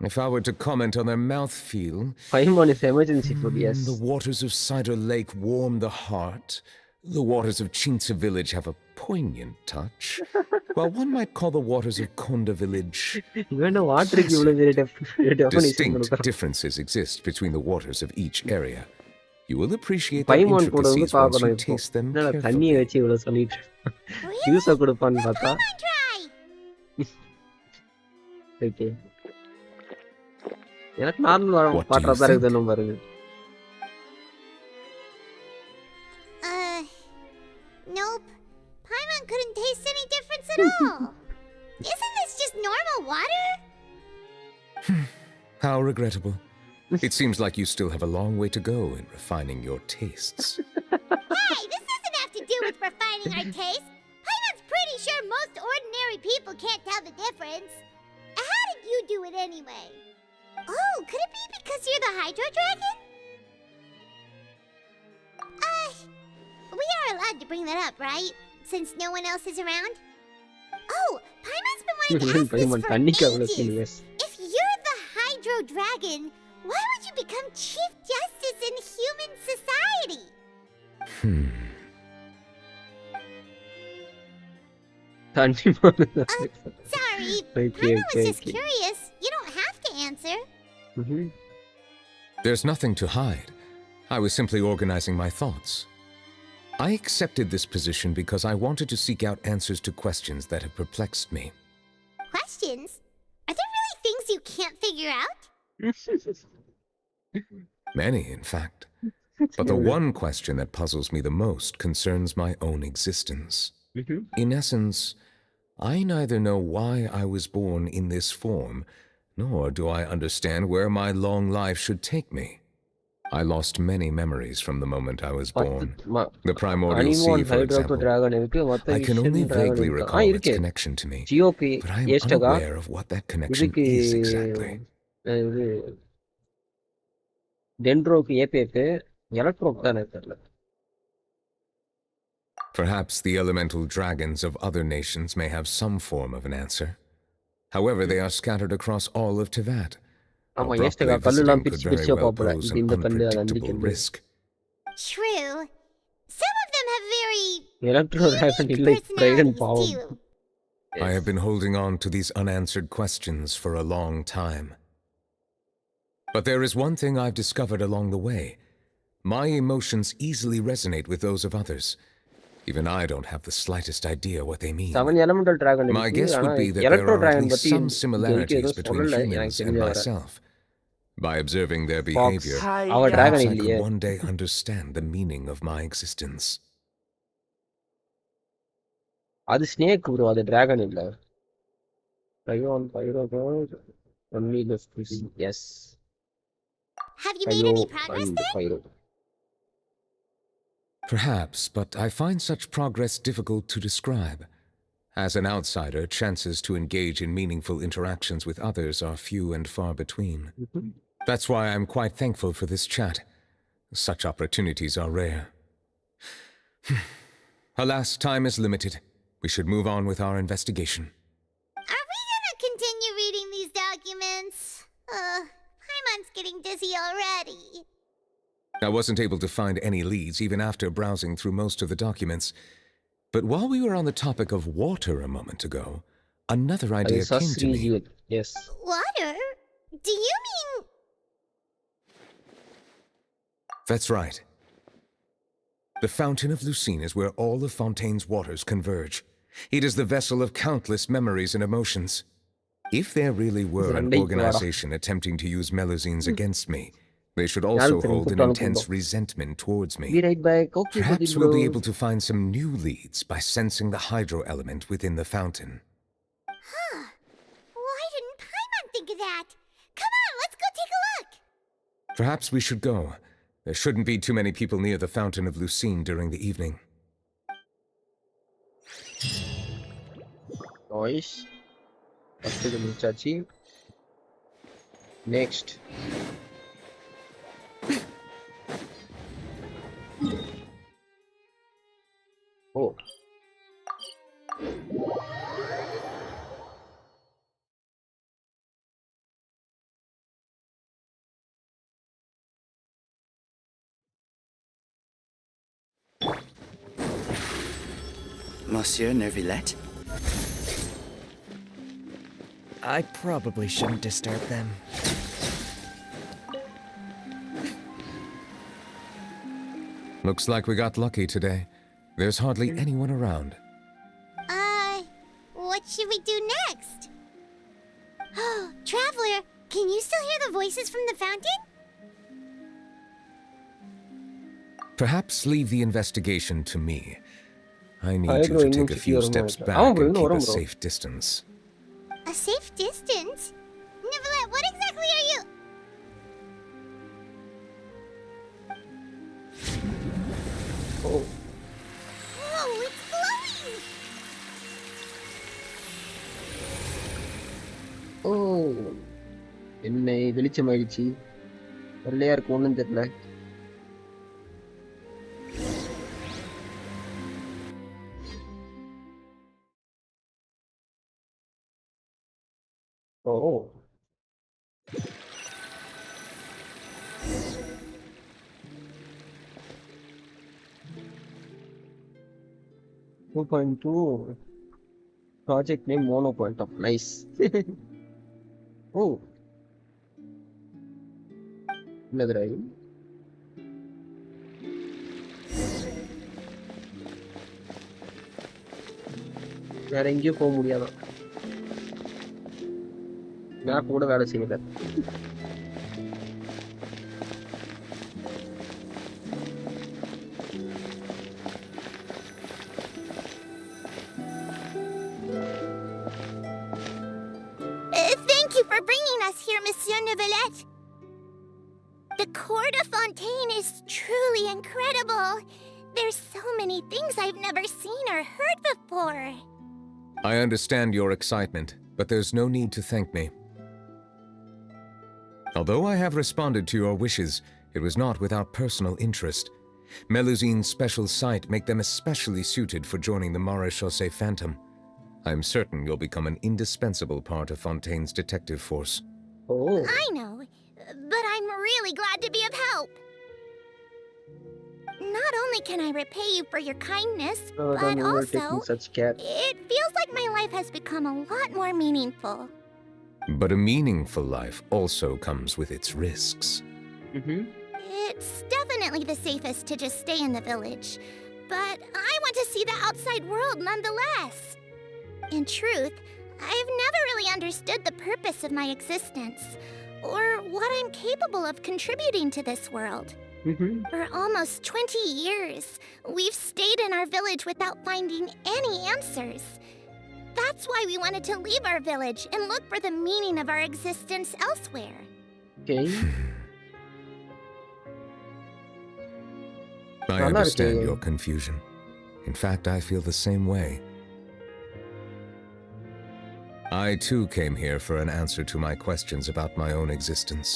If I were to comment on their mouthfeel, பைமான் is emergency food, yes. the waters of Cider Lake warm the heart. The waters of Chintsa village have a poignant touch, while one might call the waters of Konda village. இவன வாட்டருக்கு இவ்வளவு பெரிய definition Distinct கொடுக்கறான். differences exist between the waters of each area. You will appreciate the பைமான் கூட வந்து intricacies once பாக்கணும் you இப்போ. taste them என்னடா தண்ணியை carefully. வச்சு இவ்வளவு சொல்லிட்டு ஜூஸ கொடுப்பான்னு பார்த்தா Try. ஓகே. எனக்கு normal What do you water தான் think? இருக்குதுன்னு பாருங்க. Nope. Paimon couldn't taste any difference at all. Isn't this just normal water? How regrettable. It seems like you still have a long way to go in refining your tastes. Hey, this doesn't have to do with refining our taste. Paimon's pretty sure most ordinary people can't tell the difference. How did you do it anyway? Oh, could it be because you're the Hydro Dragon? We are allowed to bring that up, right? Since no one else is around? Oh, Paimon's been wanting to ask this for ages. If you're the Hydro Dragon, why would you become Chief Justice in human society? Sorry, Paimon was just curious. You don't have to answer. There's nothing to hide. I was simply organizing my thoughts. I accepted this position because I wanted to seek out answers to questions that have perplexed me. Questions? Are there really things you can't figure out? Many, in fact. But the one question that puzzles me the most concerns my own existence. In essence, I neither know why I was born in this form, nor do I understand where my long life should take me. I lost many memories from the moment I was born. The primordial sea, for example. I can only vaguely recall its connection to me, but I am unaware of what that connection is exactly. Perhaps the elemental dragons of other nations may have some form of an answer. However, they are scattered across all of Tevat. Abruptly visiting could very well pose an unpredictable risk. True. Some of them have very unique personalities too. I have been holding on to these unanswered questions for a long time. But there is one thing I've discovered along the way. My emotions easily resonate with those of others. Even I don't have the slightest idea what they mean. My guess would be that there are at least some similarities between humans and myself. By observing their behavior, perhaps I could one day understand the meaning of my existence. அது snake bro, அது dragon இல்ல. Only the fish. Yes. Have you made any progress then? Perhaps, but I find such progress difficult to describe. As an outsider, chances to engage in meaningful interactions with others are few and far between. That's why I'm quite thankful for this chat. Such opportunities are rare. Alas, time is limited. We should move on with our investigation. Are we gonna continue reading these documents? Paimon's getting dizzy already. I wasn't able to find any leads even after browsing through most of the documents. But while we were on the topic of water a moment ago, another idea came to me. Yes. Water? Do you mean... That's right. The Fountain of Lucine is where all of Fontaine's waters converge. It is the vessel of countless memories and emotions. If there really were an organization attempting to use Melusines against me, they should also hold an intense resentment towards me. Perhaps we'll be able to find some new leads by sensing the hydro element within the fountain. Huh. Why didn't Paimon think of that? Come on, let's go take a look! Perhaps we should go. There shouldn't be too many people near the Fountain of Lucine during the evening. Nice. Next. Oh. Monsieur Neuvillette? I probably shouldn't disturb them. Looks like we got lucky today. There's hardly anyone around. What should we do next? Oh, Traveler, can you still hear the voices from the fountain? Perhaps leave the investigation to me. I need you to take a few steps back and keep a safe distance. A safe distance? Neuvillette, what exactly are you? Oh. Whoa, it's glowing! Oh. என்னை வெளிச்சமாயிடுச்சு. வெள்ளையா இருக்கு, ஒண்ணும் தெரியல. Oh. .2 project name mono point of nice. Oh, என்னதுடா இது? வேற எங்கேயும் போக முடியாதான். மேப் கூட வேலை செய்யல. Thank you for bringing us here, Monsieur Neuvillette. The court of Fontaine is truly incredible. There's so many things I've never seen or heard before. I understand your excitement, but there's no need to thank me. Although I have responded to your wishes, it was not without personal interest. Melusine's special sight make them especially suited for joining the Maréchaussée Phantom. I'm certain you'll become an indispensable part of Fontaine's detective force. Oh. I know, but I'm really glad to be of help. Not only can I repay you for your kindness, but also, such care. it feels like my life has become a lot more meaningful. But a meaningful life also comes with its risks. It's definitely the safest to just stay in the village, but I want to see the outside world nonetheless. In truth, I've never really understood the purpose of my existence, or what I'm capable of contributing to this world. For almost 20 years, we've stayed in our village without finding any answers. That's why we wanted to leave our village and look for the meaning of our existence elsewhere. Okay. I understand your confusion. In fact, I feel the same way. I too came here for an answer to my questions about my own existence.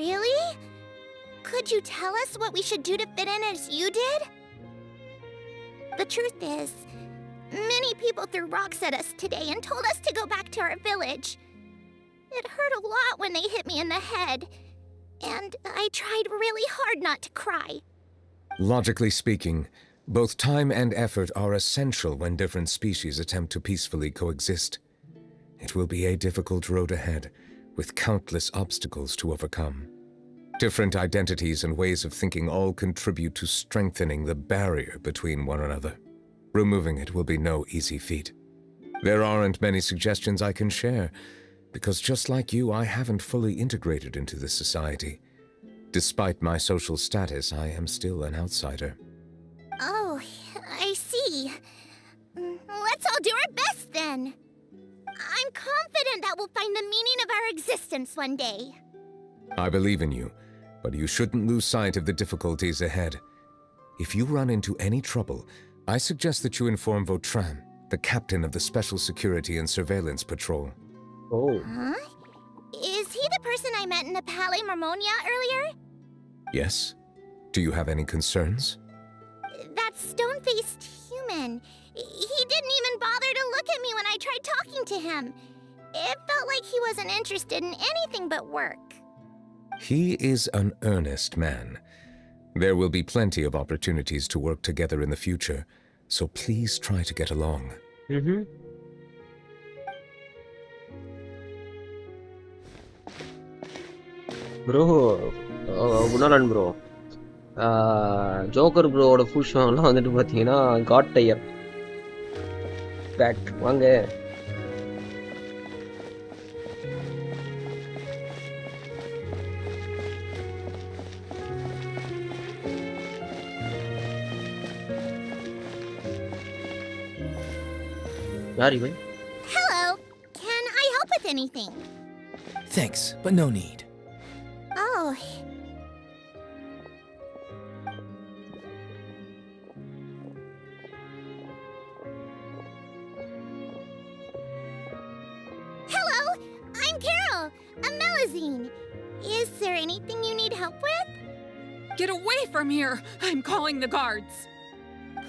Really? Could you tell us what we should do to fit in as you did? The truth is, many people threw rocks at us today and told us to go back to our village. It hurt a lot when they hit me in the head, and I tried really hard not to cry. Logically speaking, both time and effort are essential when different species attempt to peacefully coexist. It will be a difficult road ahead, with countless obstacles to overcome. Different identities and ways of thinking all contribute to strengthening the barrier between one another. Removing it will be no easy feat. There aren't many suggestions I can share, because just like you, I haven't fully integrated into this society. Despite my social status, I am still an outsider. Oh, I see. Let's all do our best then. I'm confident that we'll find the meaning of our existence one day. I believe in you, but you shouldn't lose sight of the difficulties ahead. If you run into any trouble, I suggest that you inform Vautrin, the captain of the Special Security and Surveillance Patrol. Oh. Huh? Is he the person I met in the Palais Marmonia earlier? Yes? Do you have any concerns? That stone-faced human. He didn't even bother to look at me when I tried talking to him. It felt like he wasn't interested in anything but work. He is an earnest man. There will be plenty of opportunities to work together in the future, so please try to get along. Bro, Gunalan bro, joker ப்ரோவோட full ஷோலாம் வந்துட்டு பார்த்தீங்கன்னா God tyre back வாங்க. யார் இவன்? Hello. Can anything. Thanks, but no need. Oh. Hello, I'm Carol, a Melazine. Is there anything you need help with? Get away from here! I'm calling the guards.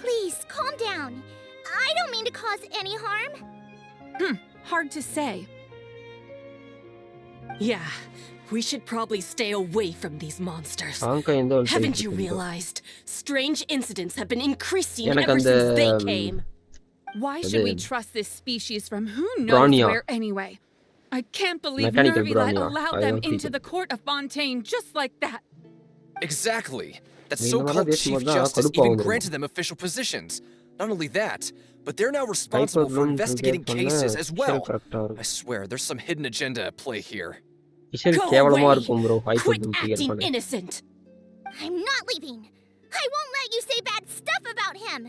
Please, calm down. I don't mean to cause any harm. Hard to say. Yeah, we should probably stay away from these monsters. Haven't Haven't you realized? Strange incidents have been increasing ever since they came. Why should we trust this species from who knows Brania. where anyway? I can't believe Mechanical Neuvillette Brania. allowed I them don't think into so. the court of Fontaine just like that. Exactly. That நீ இந்த so-called மாதிரிலாம் Chief பேசும்போது தான் Justice கடுப்பாகும் even தெரியுமா? granted them official positions. Not only that, but they're now responsible for investigating cases as well. I swear, there's some hidden agenda at play here. விஷயம் Go கேவலமா away. இருக்கும் bro. Quit acting innocent. I'm not leaving. I won't let you say bad stuff about him.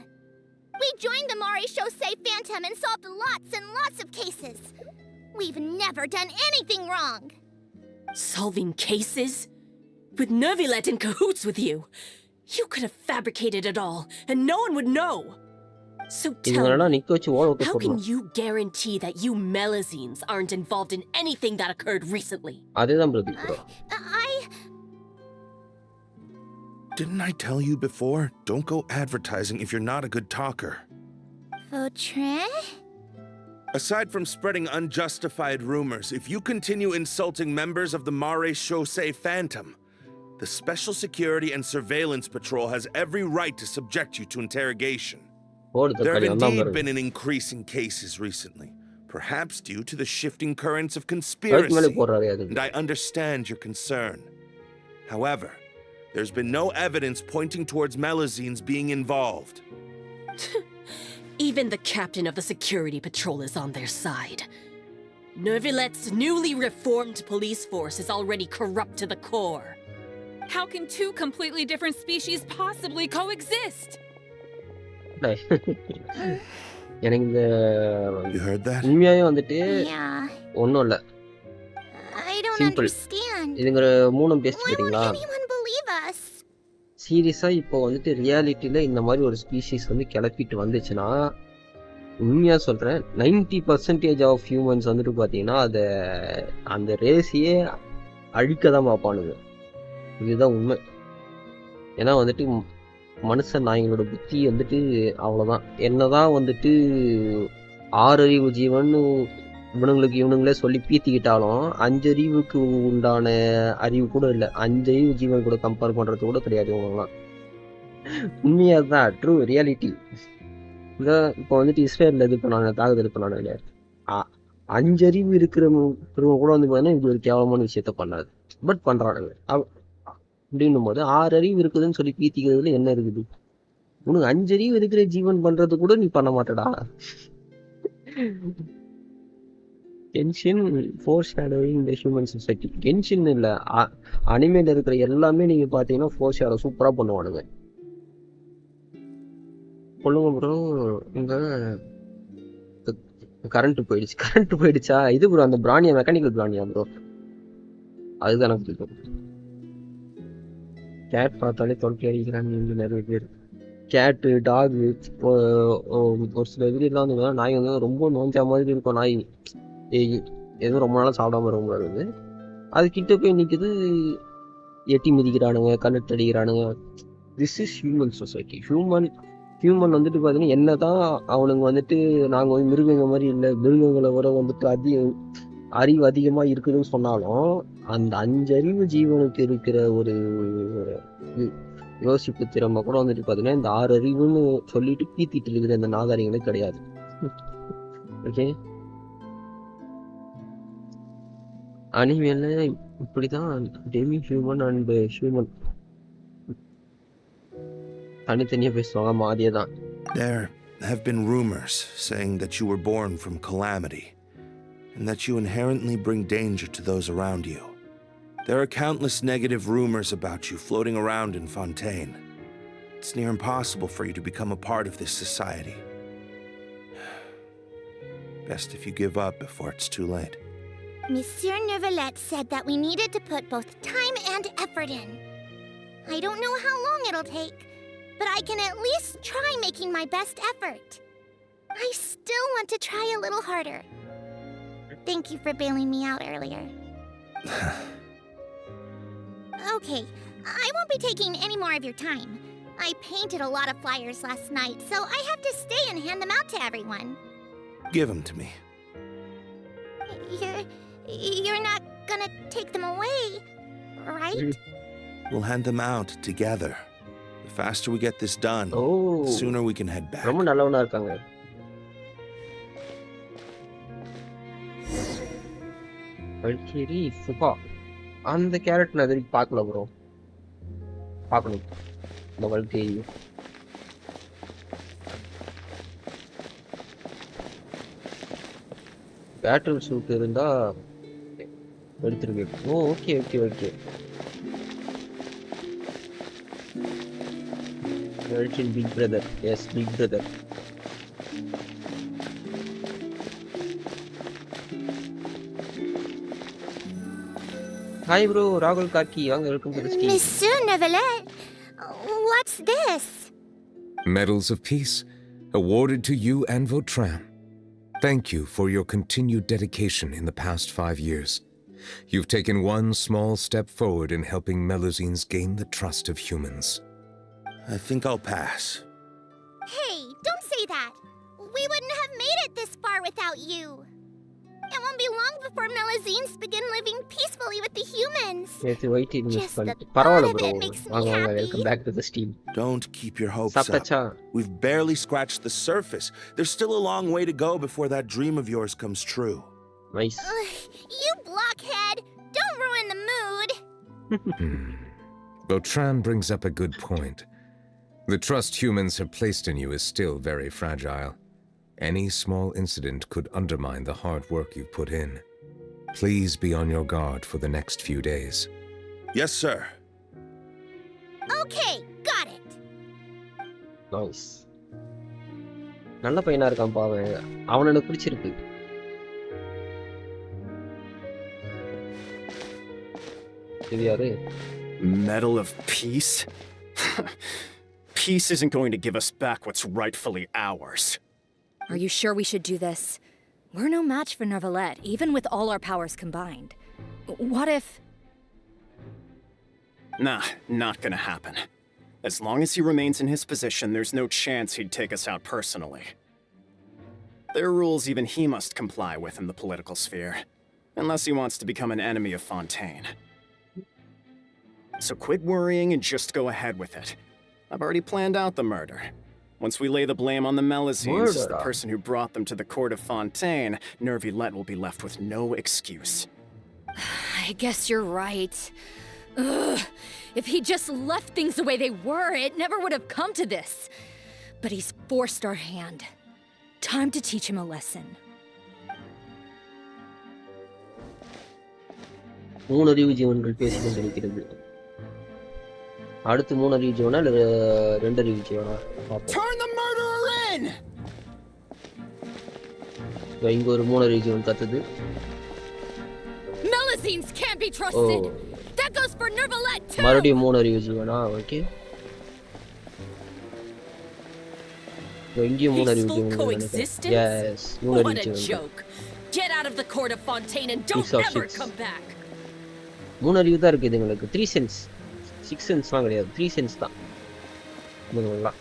We joined the Maréchaussée Phantom and solved lots and lots of cases. We've never done anything wrong. Solving cases? With Neuvillette in cahoots with you. You could have fabricated it all, and no one would know. So tell இவங்களெல்லாம் me, நிக்க வச்சு ஓட விட்டு how can போடணும். you guarantee that you Melazines aren't involved in anything that occurred recently? அதேதான் Pradeep bro. Didn't I tell you before? Don't go advertising if you're not a good talker. Vautrin? Aside from spreading unjustified rumors, if you continue insulting members of the Maréchaussée Phantom, the Special Security and Surveillance Patrol has every right to subject you to interrogation. ஓடுது There have கடி அதான் indeed பாருங்க. been an increase in cases recently, perhaps due to the shifting currents of கழுத்து மேலே conspiracy, போடுறாரு அது. and I understand your concern. However, there's been no evidence pointing towards Melazines being involved. Even the captain of the security patrol is on their side. Neuvillette's newly reformed police force is already corrupt to the core. How can two completely different species possibly coexist? எனக்கு இந்த You heard that? உண்மையாவே வந்துட்டு Yeah, ஒன்றும் இல்லை. I don't Simple. understand. இதுங்கிற மூணும் Why won't பேசிக்கிறீங்களா? anyone believe us? சீரியஸா இப்போ வந்துட்டு ரியாலிட்டியில இந்த மாதிரி ஒரு ஸ்பீஷீஸ் வந்து கிளப்பிட்டு வந்துச்சுன்னா உண்மையா சொல்றேன் 90% ஆஃப் ஹியூமன்ஸ் வந்துட்டு பார்த்தீங்கன்னா அதை அந்த ரேஸையே அழிக்க தான் பார்ப்பானுங்க. இதுதான் உண்மை. ஏன்னா வந்துட்டு மனுஷன் நாய்களோட புத்தி வந்துட்டு அவ்வளோதான். என்னதான் வந்துட்டு ஆறறிவு ஜீவன் இவனுங்களே சொல்லி பீத்திக்கிட்டாலும் 5 அறிவுக்கு உண்டான அறிவு கூட இல்லை. 5 அறிவு ஜீவன் கூட கம்பேர் பண்றது கூட கிடையாது இவங்கலாம். உண்மையா தான் ட்ரூ ரியாலிட்டி. இதான் இப்போ வந்துட்டு இஸ்ரேலில் இது பண்ணாங்க, தாக்குதல் பண்ணாங்க இல்லையா? 5 அறிவு இருக்கிறவங்க கூட வந்து பார்த்தீங்கன்னா இப்படி ஒரு கேவலமான விஷயத்த பண்ணாது, பட் பண்றானுங்க. அப்படின்னும் போது 6 அறிவு இருக்குதுன்னு சொல்லி பீத்திக்கிறதுல என்ன இருக்குது? உனக்கு 5 அறிவு இருக்கிற ஜீவன் பண்றது கூட நீ பண்ண மாட்டடா. Genshin foreshadowing the human society. Genshin இல்லை, அனிமேல இருக்கிற எல்லாமே நீங்க பார்த்தீங்கன்னா ஃபோர் ஷேடோ சூப்பரா பண்ணுவானுங்க. சொல்லுங்க ப்ரோ. இங்க கரண்ட் போயிடுச்சா? இது ப்ரோ அந்த பிராணியா, மெக்கானிக்கல் பிராணியா ப்ரோ? அதுதான் எனக்கு பிடிக்கும். கேட் பார்த்தாலே தொல்கை அடிக்கிறாங்க நிறைய பேர். கேட்டு, டாகு, ஒரு சில இதுலாம் வந்து நாய் வந்து ரொம்ப நோஞ்சா மாதிரி இருக்கும். நாய் எதுவும் ரொம்ப நாளாக சாப்பிடாம ரொம்ப அது கிட்ட போய் நிற்குது, எட்டி மிதிக்கிறானுங்க, கண்ணெட்டு அடிக்கிறானுங்க. This is human society. Human வந்துட்டு பார்த்தீங்கன்னா என்னதான் அவனுங்க வந்துட்டு நாங்கள் வந்து மிருகங்க மாதிரி இல்லை, மிருகங்களை விட வந்துட்டு அறிவு அதிகமாக இருக்குதுன்னு சொன்னாலும் அந்த 5 அறிவு ஜீவனுக்கு இருக்கிற ஒரு யோசிப்பு திறமை கூட வந்துட்டு பார்த்தீங்கன்னா இந்த 6 அறிவுன்னு சொல்லிட்டு பீத்திட்டு இருக்கிற இந்த நாகரிகங்களே கிடையாது. ஓகே, அனிமேல இப்படிதான் டெமி ஹியூமன் அண்ட் ஹியூமன் தனித்தனியா பேசுவாங்க. மாதியே தான். There have been rumors saying that you were born from calamity, and that you inherently bring danger to those around you. There are countless negative rumors about you floating around in Fontaine. It's near impossible for you to become a part of this society. Best if you give up before it's too late. Monsieur Neuvillette said that we needed to put both time and effort in. I don't know how long it'll take, but I can at least try making my best effort. I still want to try a little harder. Thank you for bailing me out earlier. Okay, I won't be taking any more of your time. I painted a lot of flyers last night, so I have to stay and hand them out to everyone. Give them to me. You're not gonna take them away, right? We'll hand them out together. The faster we get this done, the sooner we can head back. ரொம்ப நல்லவனா இருக்காங்க. வல்கிரி சுபா அந்த character நான் இதுவரைக்கும் பார்க்கல bro. பார்க்கணும் இந்த வல்கிரி. Battle suit இருந்தா எடுத்துருக்கேன். Okay okay okay. Big brother. Yes, big brother. Hi bro, Rahul Kaki. Welcome to the stream. Monsieur Neuvillette, what's this? Medals of Peace, awarded to you and Vautrin. Thank you for your continued dedication in the past 5 years. You've taken one small step forward in helping Melusines gain the trust of humans. I think I'll pass. Hey, don't say that. We wouldn't have made it this far without you. It won't be long before Melusines begin living peacefully with the humans. Just the thought of it makes me happy. Welcome back to the stream. Don't keep your hopes up. We've barely scratched the surface. There's still a long way to go before that dream of yours comes true. Nice. You blockhead! Don't ruin the mood. Vautrin brings up a good point. The trust humans have placed in you is still very fragile. Any small incident could undermine the hard work you've put in. Please be on your guard for the next few days. Yes, sir. Okay, got it. Nice. நல்ல பையனா இருக்கான் பாவன். அவனை எனக்கு பிடிச்சிருக்கு. இது யாரு? Medal of Peace? Peace isn't going to give us back what's rightfully ours. Are you sure we should do this? We're no match for Neuvillette, even with all our powers combined. What if... Nah, not gonna happen. As long as he remains in his position, there's no chance he'd take us out personally. There are rules even he must comply with in the political sphere, unless he wants to become an enemy of Fontaine. So quit worrying and just go ahead with it. I've already planned out the murder. Once we lay the blame on the Melusines as the person who brought them to the court of Fontaine, Neuvillette will be left with no excuse. I guess you're right. Ugh. If he just left things the way they were, it never would have come to this. But he's forced our hand. Time to teach him a lesson. அடுத்து 3 ரீஜியோனா இல்ல 2 ரீஜியோனா? Turn the murderer in. இங்க ஒரு 3 ரீஜியோன் கத்துது. Melusines can't be trusted. That goes for Neuvillette too. மறுபடியும் 3 ரீஜியோனா? Okay. இங்க 3 ரீஜியோன். Yes, 3 What a ரீஜியோன். joke. Get out of the court of Fontaine and don't ever come back. 3 regio தான் இருக்குது உங்களுக்கு. 3 sense. 6 சென்ஸ்லாம் கிடையாது, 3 sense தான். இதுங்கெல்லாம்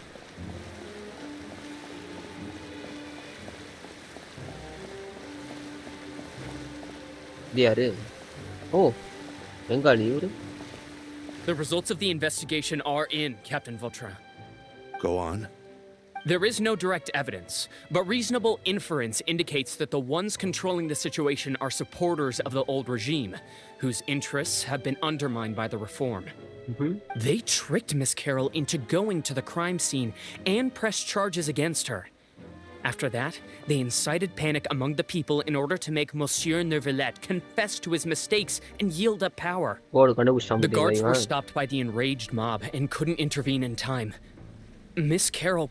இது யாரு? ஓ, பெங்காலி இவரு. The results of the investigation are in, Captain Vautrin. Go on. There is no direct evidence, but reasonable inference indicates that the ones controlling the situation are supporters of the old regime, whose interests have been undermined by the reform. They tricked Miss Carroll into going to the crime scene and pressed charges against her. After that, they incited panic among the people in order to make Monsieur Neuvillette confess to his mistakes and yield up power. The guards were stopped by the enraged mob and couldn't intervene in time. Miss Carroll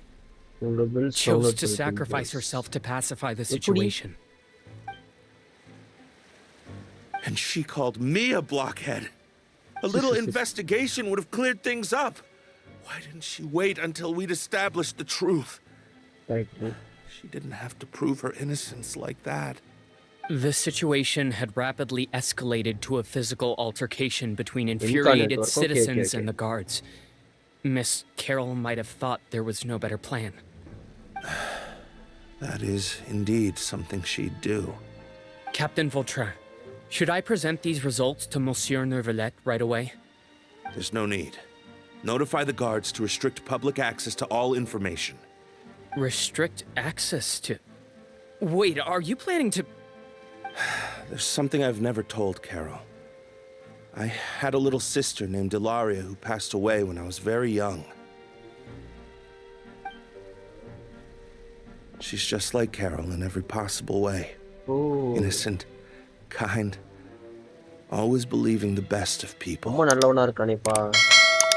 chose to sacrifice herself to pacify the situation. And she called me a blockhead. A little investigation would have cleared things up. Why didn't she wait until we'd established the truth? She didn't have to prove her innocence like that. The situation had rapidly escalated to a physical altercation between infuriated citizens and the guards. Miss Carroll might have thought there was no better plan. That is indeed something she'd do. Captain Vautrin, should I present these results to Monsieur Neuvillette right away? There's no need. Notify the guards to restrict public access to all information. Restrict access to... Wait, are you planning to... There's something I've never told Carol. I had a little sister named Ilaria who passed away when I was very young. She's just like Carol in every possible way. Oh. Innocent, kind, always believing the best of people.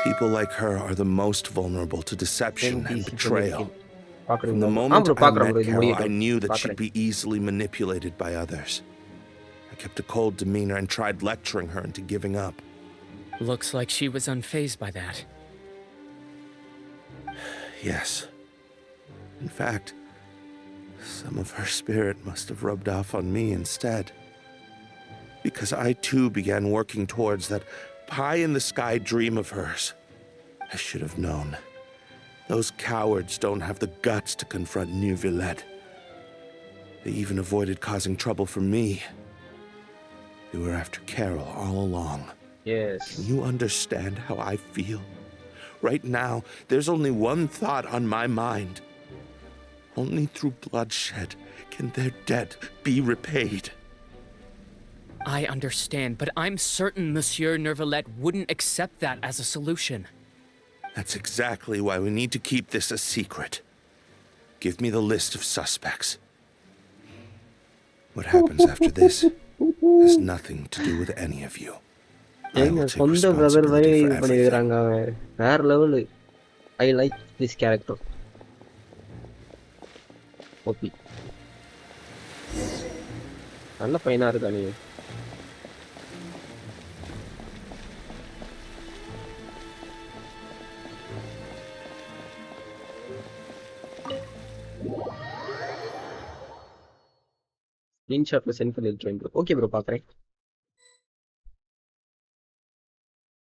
People like her are the most vulnerable to deception and betrayal. From the moment I met Carol, I knew that she'd be easily manipulated by others. I kept a cold demeanor and tried lecturing her into giving up. Looks like she was unfazed by that. Yes. In fact, some of her spirit must have rubbed off on me instead. Because I too began working towards that pie-in-the-sky dream of hers. I should have known. Those cowards don't have the guts to confront Neuvillette. They even avoided causing trouble for me. They were after Carol all along. Yes. Can you understand how I feel? Right now, there's only one thought on my mind. Only through bloodshed can their debt be repaid. I understand, but I'm certain Monsieur Neuvillette wouldn't accept that as a solution. That's exactly why we need to keep this a secret. Give me the list of suspects. What happens after this has nothing to do with any of you. I will take responsibility for everything. Rare level. I like this character. OP. நல்ல பையனா இருக்கா நீ. Screenshotல send பண்ணிருக்கேன் bro. Okay bro, பாக்குறேன்.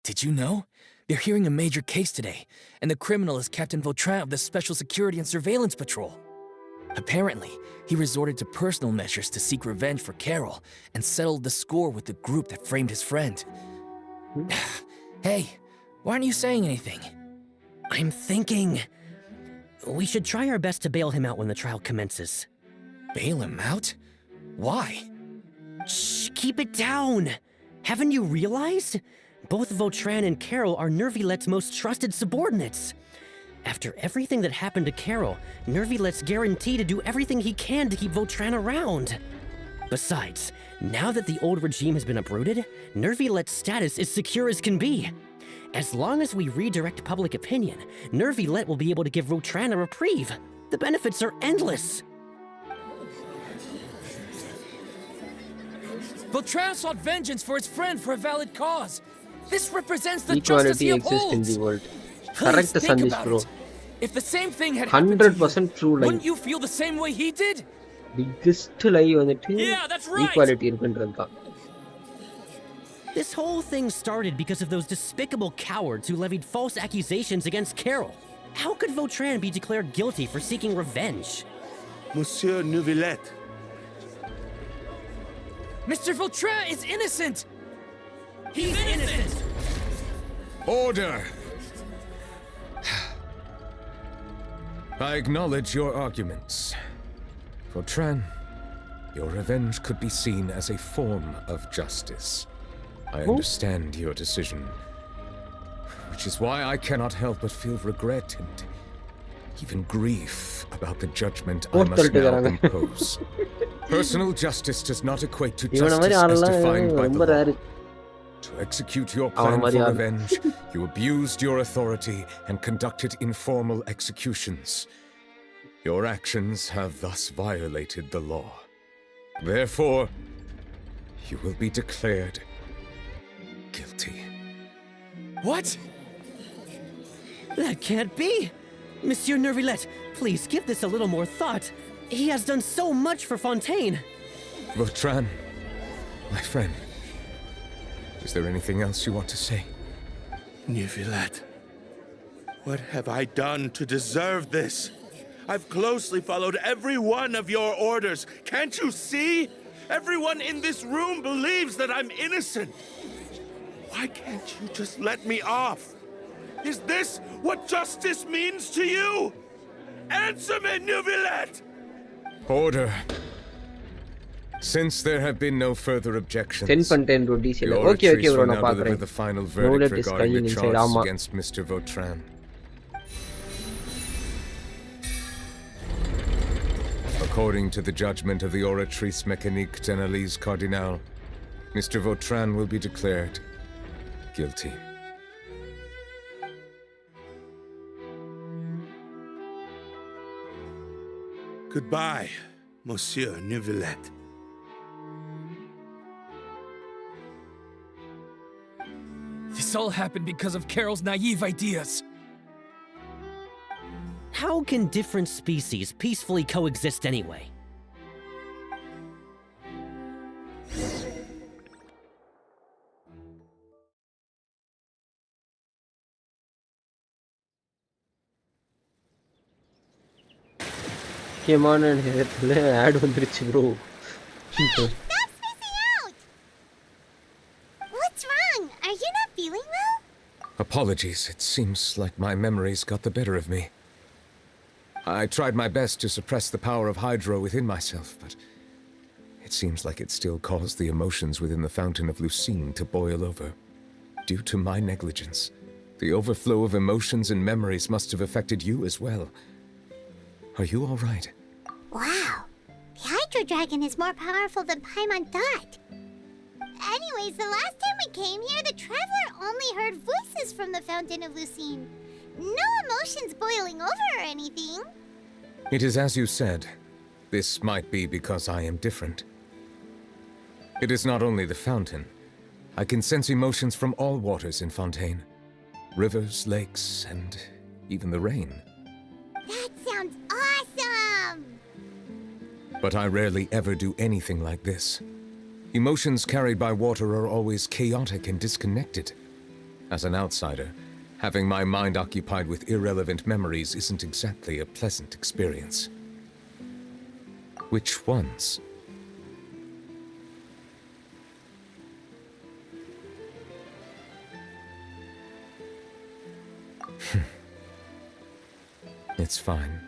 Did you know? They're hearing a major case today, and the criminal is Captain Vautrin of the Special Security and Surveillance Patrol. Apparently, he resorted to personal measures to seek revenge for Carol and settled the score with the group that framed his friend. Hey, why aren't you saying anything? I'm thinking... we should try our best to bail him out when the trial commences. Bail him out? Why? Shh, keep it down! Haven't you realized? Both Vautrin and Carol are Neuvillette's most trusted subordinates. After everything that happened to Carol, Neuvillette's guaranteed to do everything he can to keep Vautrin around. Besides, now that the old regime has been uprooted, Neuvillette's status is secure as can be. As long as we redirect public opinion, Neuvillette will be able to give Vautrin a reprieve. The benefits are endless. Vautrin sought vengeance for his friend for a valid cause. This represents the Equality justice he exists in upholds. the world. Please Correct, think Sandesh about bro. it. If the same thing had happened to you, 100% true line. wouldn't you feel the same way he did? Biggest lie வந்துட்டு Yeah, that's right. equality இருக்குன்றதுதான். This whole thing started because of those despicable cowards who levied false accusations against Carol. How could Vautrin be declared guilty for seeking revenge? Monsieur Neuvillette. Mr. Vautrin is innocent! He's innocent! Order! I acknowledge your arguments. Vautrin, your revenge could be seen as a form of justice. I understand your decision, which is why I cannot help but feel regret and even grief about the judgment I must now impose. Personal justice does not equate to justice as defined by the law. To execute your plan for revenge, you abused your authority and conducted informal executions. Your actions have thus violated the law. Therefore, You will be declared guilty. What? That can't be! Monsieur Neuvillette, please give this a little more thought. He has done so much for Fontaine. Vautrin, my friend, is there anything else you want to say? Neuvillette, what have I done to deserve this? I've closely followed every one of your orders. Can't you see? Everyone in this room believes that I'm innocent. Why can't you just let me off? Is this what justice means to you? Answer me, Neuvillette! Order. Since there have been no further objections, the okay, will now deliver the final verdict regarding the charges against Mr. Vautrin. According to the judgment of the Oratrice Mécanique d'Analyse Cardinal, Mr. Vautrin will be declared guilty. Goodbye, Monsieur Neuvillette. This all happened because of Carol's naive ideas. How can different species peacefully coexist anyway? Came on and ad வந்துருச்சு bro. Stop spacing out! What's wrong? Are you not feeling well? Apologies, it seems like my memories got the better of me. I tried my best to suppress the power of Hydro within myself, but it seems like it still caused the emotions within the Fountain of Lucine to boil over. Due to my negligence, the overflow of emotions and memories must have affected you as well. Are you all right? Wow. The Hydro Dragon is more powerful than Paimon thought. Anyways, the last time we came here, the Traveler only heard voices from the Fountain of Lucine. No emotions boiling over or anything. It is as you said. This might be because I am different. It is not only the fountain. I can sense emotions from all waters in Fontaine. Rivers, lakes, and even the rain. That sounds awesome! But I rarely ever do anything like this. Emotions carried by water are always chaotic and disconnected. As an outsider, having my mind occupied with irrelevant memories isn't exactly a pleasant experience. Which ones? It's fine.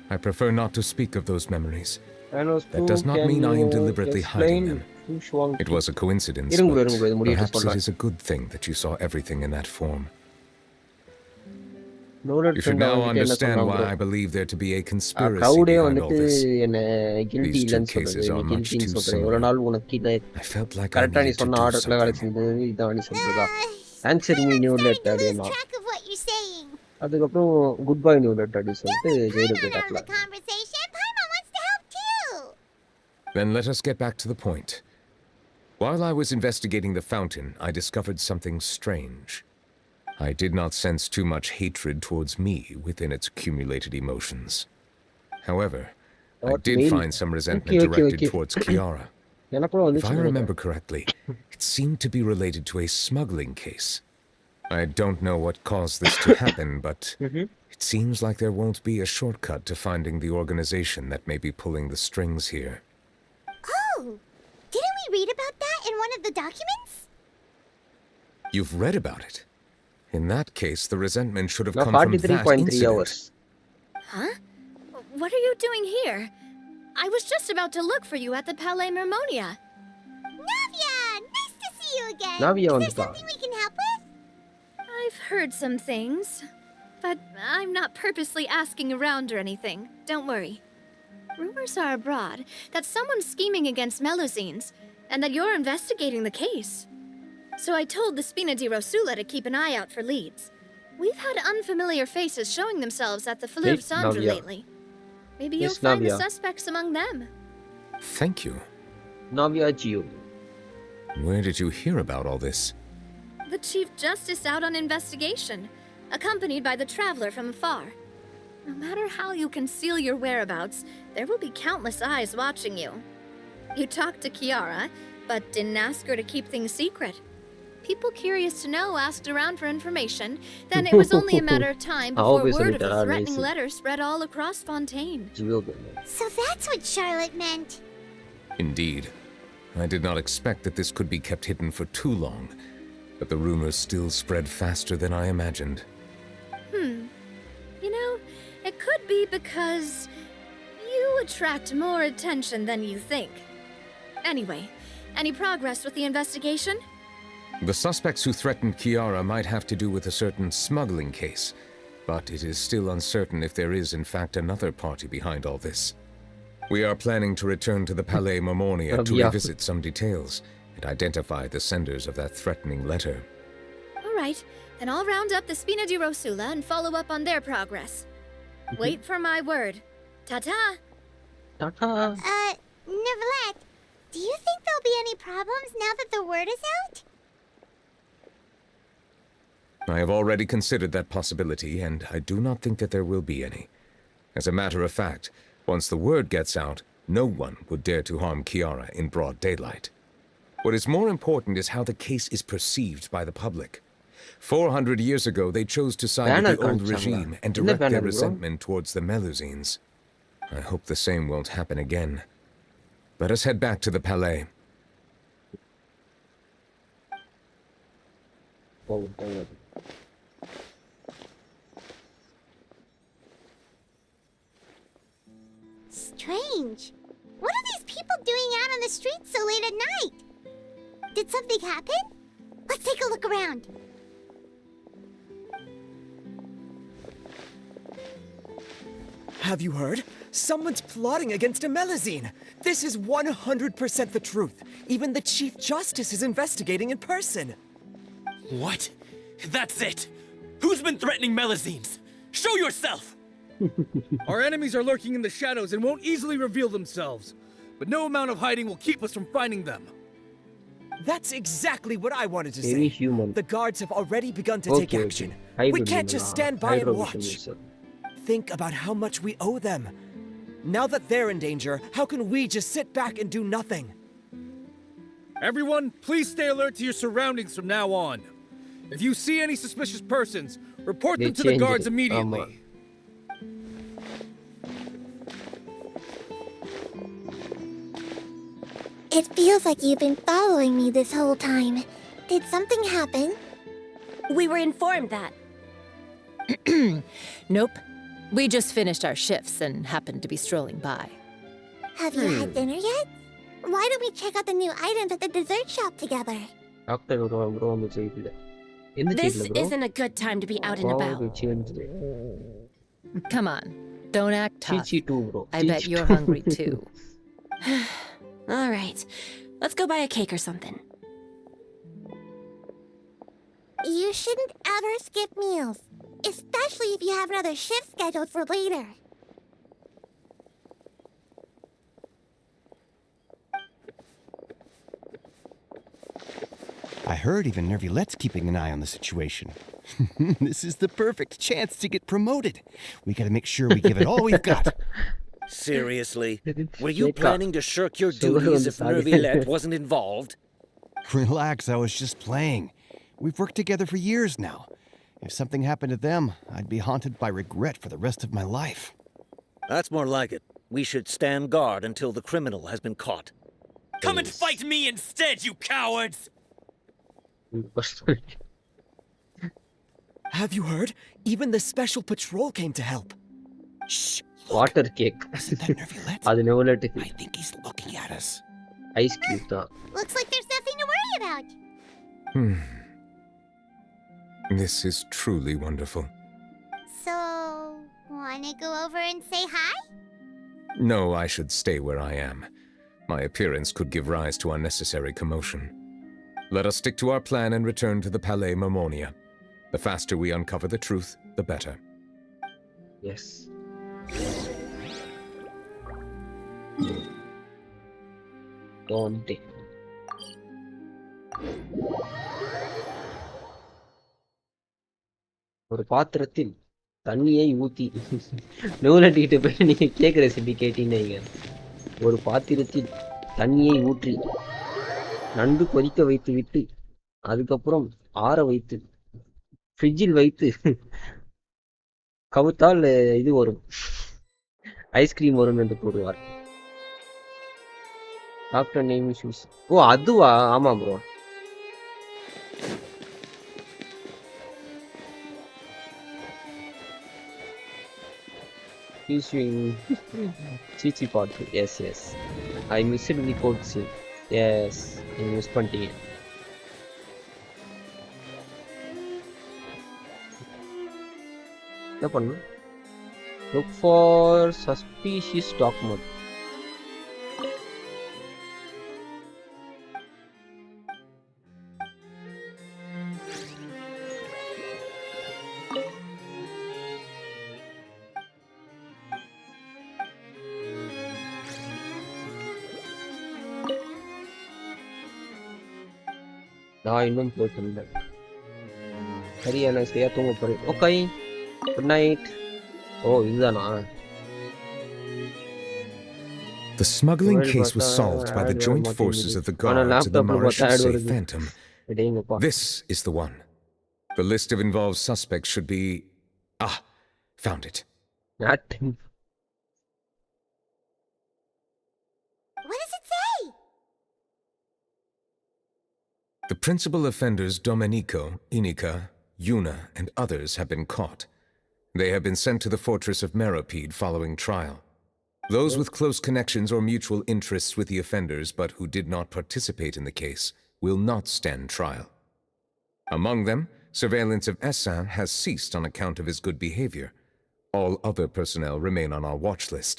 I prefer not to speak of those memories. That does not mean I am deliberately hiding them. It was a coincidence, but perhaps it is a good thing that you saw everything in that form. You should now understand why I believe there to be a conspiracy behind all this. These two cases are much too similar. I felt like I needed to do something. Answer me, Neuvillette அப்படினா Track of what you're saying. அதுக்கப்புறம் good bye Neuvillette அப்படி சொல்லிட்டு ஜெயிலுக்கு போயிட்டாப்ல. Conversation. Paimon wants to help too. Then let us get back to the point. While I was investigating the fountain, I discovered something strange. I did not sense too much hatred towards me within its accumulated emotions. However, I did find some resentment directed towards Chiara. If I remember correctly, it seemed to be related to a smuggling case. I don't know what caused this to happen, but it seems like there won't be a shortcut to finding the organization that may be pulling the strings here. Oh! Didn't we read about that in one of the documents? You've read about it? In that case, the resentment should have come from that incident. Huh? What are you doing here? I was just about to look for you at the Palais Mermonia. Navia! Nice to see you again! Navia Is there something we can help with? I've heard some things, but I'm not purposely asking around or anything. Don't worry. Rumors are abroad that someone's scheming against Melusines, and that you're investigating the case. So I told the Spina di Rosula to keep an eye out for leads. We've had unfamiliar faces showing themselves at the Fleuve Cendre lately. Maybe you'll find the suspects among them. Thank you. Navia Gio. Where did you hear about all this? The Chief Justice out on investigation, accompanied by the Traveler from afar. No matter how you conceal your whereabouts, there will be countless eyes watching you. You talked to Kiara, but didn't ask her to keep things secret. People curious to know asked around for information, then it was only a matter of time before word of the threatening letter spread all across Fontaine. So that's what Charlotte meant. Indeed. I did not expect that this could be kept hidden for too long, but the rumors still spread faster than I imagined. You know, it could be because you attract more attention than you think. Anyway, any progress with the investigation? The suspects who threatened Kiara might have to do with a certain smuggling case, but it is still uncertain if there is in fact another party behind all this. We are planning to return to the Palais Marmonia to revisit some details and identify the senders of that threatening letter. All right, then I'll round up the Spina di Rosula and follow up on their progress. Wait for my word. Ta-ta! Ta-ta! Neuvillette, do you think there'll be any problems now that the word is out? I have already considered that possibility, and I do not think that there will be any. As a matter of fact, once the word gets out, no one would dare to harm Kiara in broad daylight. What is more important is how the case is perceived by the public. 400 years ago, they chose to side with the old regime and direct their resentment towards the Melusines. I hope the same won't happen again. Let us head back to the Palais. Strange. What are these people doing out on the streets so late at night? Did something happen? Let's take a look around. Have you heard? Someone's plotting against a Melusine. This is 100% the truth. Even the Chief Justice is investigating in person. What? That's it! Who's been threatening Melusines? Show yourself! Our enemies are lurking in the shadows and won't easily reveal themselves. But no amount of hiding will keep us from finding them. That's exactly what I wanted to say. The guards have already begun to take action. We can't just stand by and watch. Think about how much we owe them. Now that they're in danger, how can we just sit back and do nothing? Everyone, please stay alert to your surroundings from now on. If you see any suspicious persons, report them to the guards immediately. It feels like you've been following me this whole time. Did something happen? We were informed that. Nope. We just finished our shifts and happened to be strolling by. Have you had dinner yet? Why don't we check out the new items at the dessert shop together? This isn't a good time to be out and about. Come on, don't act tough. I bet you're hungry too. All right, let's go buy a cake or something. You shouldn't ever skip meals, especially if you have another shift scheduled for later. I heard even Neuvillette's keeping an eye on the situation. This is the perfect chance to get promoted. We gotta make sure we give it all we've got. Seriously? Were you planning to shirk your duties if Neuvillette wasn't involved? Relax, I was just playing. We've worked together for years now. If something happened to them, I'd be haunted by regret for the rest of my life. That's more like it. We should stand guard until the criminal has been caught. Come and fight me instead, you cowards! Have you heard? Even the special patrol came to help. Shh. Water cake. Isn't that Neuvillette? Neuvillette. I think he's looking at us. Ice cube. Looks like there's nothing to worry about. This is truly wonderful. So, wanna go over and say hi? No, I should stay where I am. My appearance could give rise to unnecessary commotion. Let us stick to our plan and return to the Palais Marmonia. The faster we uncover the truth, the better. Yes. Don't. ஒரு பாத்திரத்தில் தண்ணியை ஊற்றி நூலட்டிக்கிட்டு போய் நீங்கள் cake recipe கேட்டீங்க. ஒரு பாத்திரத்தில் தண்ணியை ஊற்றி நன்கு கொதிக்க வைத்து விட்டு அதுக்கப்புறம் ஆற வைத்து ஃப்ரிட்ஜில் வைத்து கவுத்தால் இது வரும், ஐஸ்கிரீம் வரும் என்று கூறுவார். Doctor name issues. ஓ அதுவா? ஆமா ப்ரோ. சீச்சி பாட்டு. Yes yes, I miss the code scene. Yes, நீங்க மிஸ் பண்ணிட்டீங்க. என்ன பண்ணணும்? Look for suspicious document. நான் இன்னும் போயிட்டு சரி, எனக்கு சரியா தூங்க போறேன். Okay, good night. ஓ இதுதானா? The smuggling case was solved by the joint forces of the guards and the Mauritius Phantom. This is the one. The list of involved suspects should be... found it. What does it say? The principal offenders Domenico, Inica, Yuna, and others have been caught. They have been sent to the fortress of Meripede following trial. Those with close connections or mutual interests with the offenders but who did not participate in the case will not stand trial. Among them, surveillance of Essin has ceased on account of his good behavior. All other personnel remain on our watch list.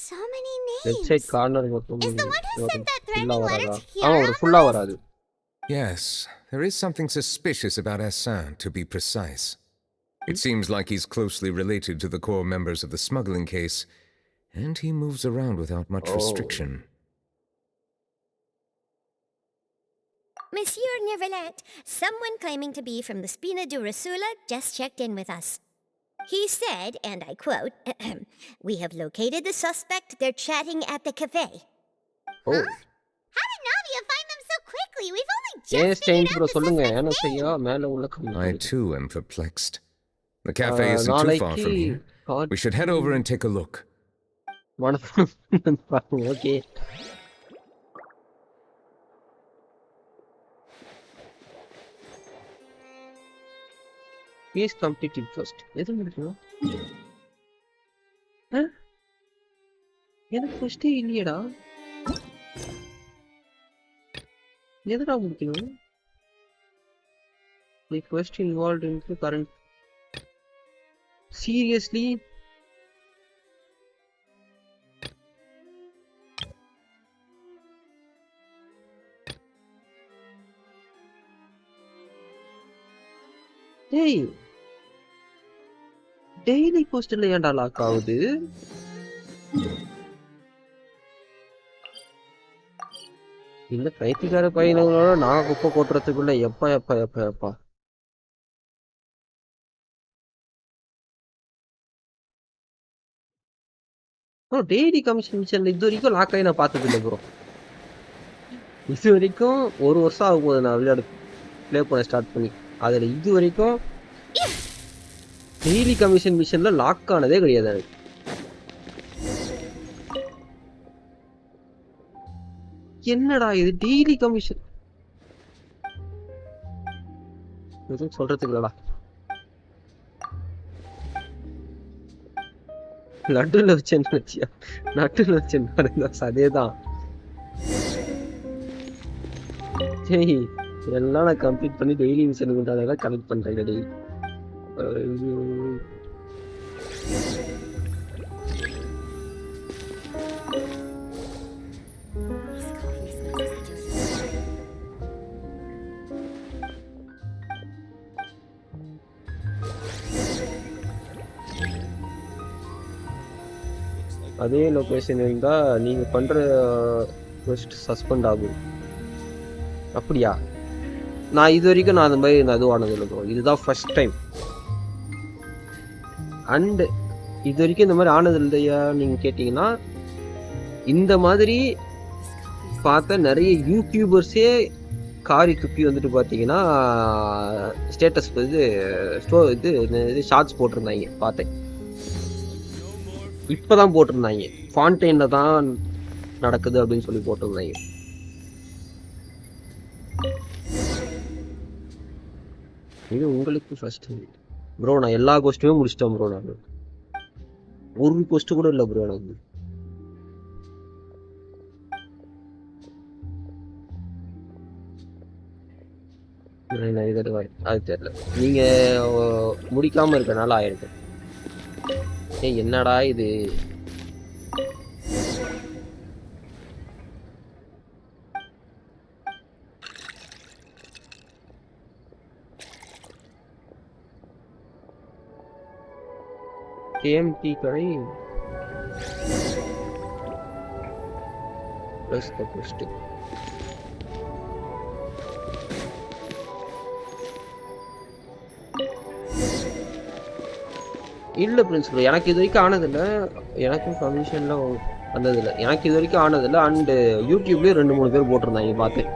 So many names. Website corner Is the one who sent that threatening letter to Kiara? Yes, there is something suspicious about Essin, to be precise. It seems like he's closely related to the core members of the smuggling case, and he moves around without much restriction. Monsieur Neuvillette, someone claiming to be from the Spina Dorsula just checked in with us. He said, and I quote, "We have located the suspect. They're chatting at the cafe." Oh. Huh? How did Navia find them so quickly? We've only just figured out the suspect's name. I too am perplexed. The cafe isn't too far from here. We should head over and take a look. Okay. Please complete it first. எனக்கு ஃபர்ஸ்டே இல்லையடா. எதுடா முடிக்கணும்? The quest involved in the current. Seriously? Hey, daily post la yanda lock ஆகுது? இந்த பைத்தியக்கார பையனோட நான் குப்பை கொட்டுறதுக்குள்ள எப்பா டெய்லி கமிஷன் மிஷன்ல இது வரைக்கும் லாக் ஆகி நான் பார்த்தது இல்லை ப்ரோ. இது வரைக்கும் 1 வருஷம் ஆகும் போது நான் ப்ளே பண்ண ஸ்டார்ட் பண்ணி. அதில் இது வரைக்கும் டெய்லி கமிஷன் மிஷன்ல லாக் ஆனதே கிடையாது எனக்கு. என்னடா இது டெய்லி கமிஷன்? எதுவும் சொல்றதுக்கு இல்லடா. நடுவில் வச்சேன்னு வச்சியா? நடுவில் வச்சேன் அதேதான். சரி, எல்லாம் நான் கம்ப்ளீட் பண்ணி டெய்லி மிஷன் அதெல்லாம் கனெக்ட் பண்றேன் டெய்லி. அதே லொகேஷன் இருந்தா நீங்க பண்ற quest சஸ்பெண்ட் ஆகும். அப்படியா? நான் இது வரைக்கும் நான் அந்த மாதிரி எதுவும் ஆனது இல்லை ப்ரோ. இதுதான் ஃபர்ஸ்ட் டைம். அண்ட் இது வரைக்கும் இந்த மாதிரி ஆனது இல்லையா நீங்கள் கேட்டிங்கன்னா, இந்த மாதிரி பார்த்த நிறைய யூடியூபர்ஸே காரி துப்பி வந்துட்டு பார்த்தீங்கன்னா ஸ்டேட்டஸ் இது ஷார்ட்ஸ் போட்டிருந்தாங்க பார்த்தேன். இப்போ தான் போட்டிருந்தாங்க, ஃபான்டைனில் தான் நடக்குது அப்படின்னு சொல்லி போட்டிருந்தாங்க. இது உங்களுக்கு ஃபர்ஸ்ட் ப்ரோ. நான் எல்லா கொஸ்டினுமே முடிச்சிட்டேன் ப்ரோ. நான் ஒரு கொஸ்டின் கூட இல்லை ப்ரோ எனக்கு. அது தெரியல, நீங்க முடிக்காம இருக்கனால ஆயிருக்கு. என்னடா இது? AMD கடை ப்ளஸ் த கொஸ்ட். இல்லை பிரின்சிபல், எனக்கு இது வரைக்கும் ஆனதில்லை. எனக்கும் கமிஷன்லாம் வந்ததில்லை. எனக்கு இது வரைக்கும் ஆனதில்லை. அண்டு யூடியூப்லேயே 2-3 பேர் போட்டிருந்தாங்க பார்த்தேன்.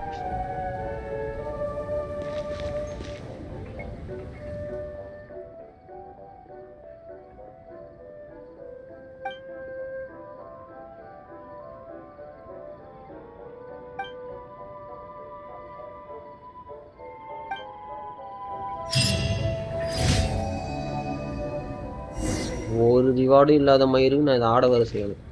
ஒரு ரிவார்டும் இல்லாத மயிருக்கு நான் இதை ஆட வர செய்யணும்.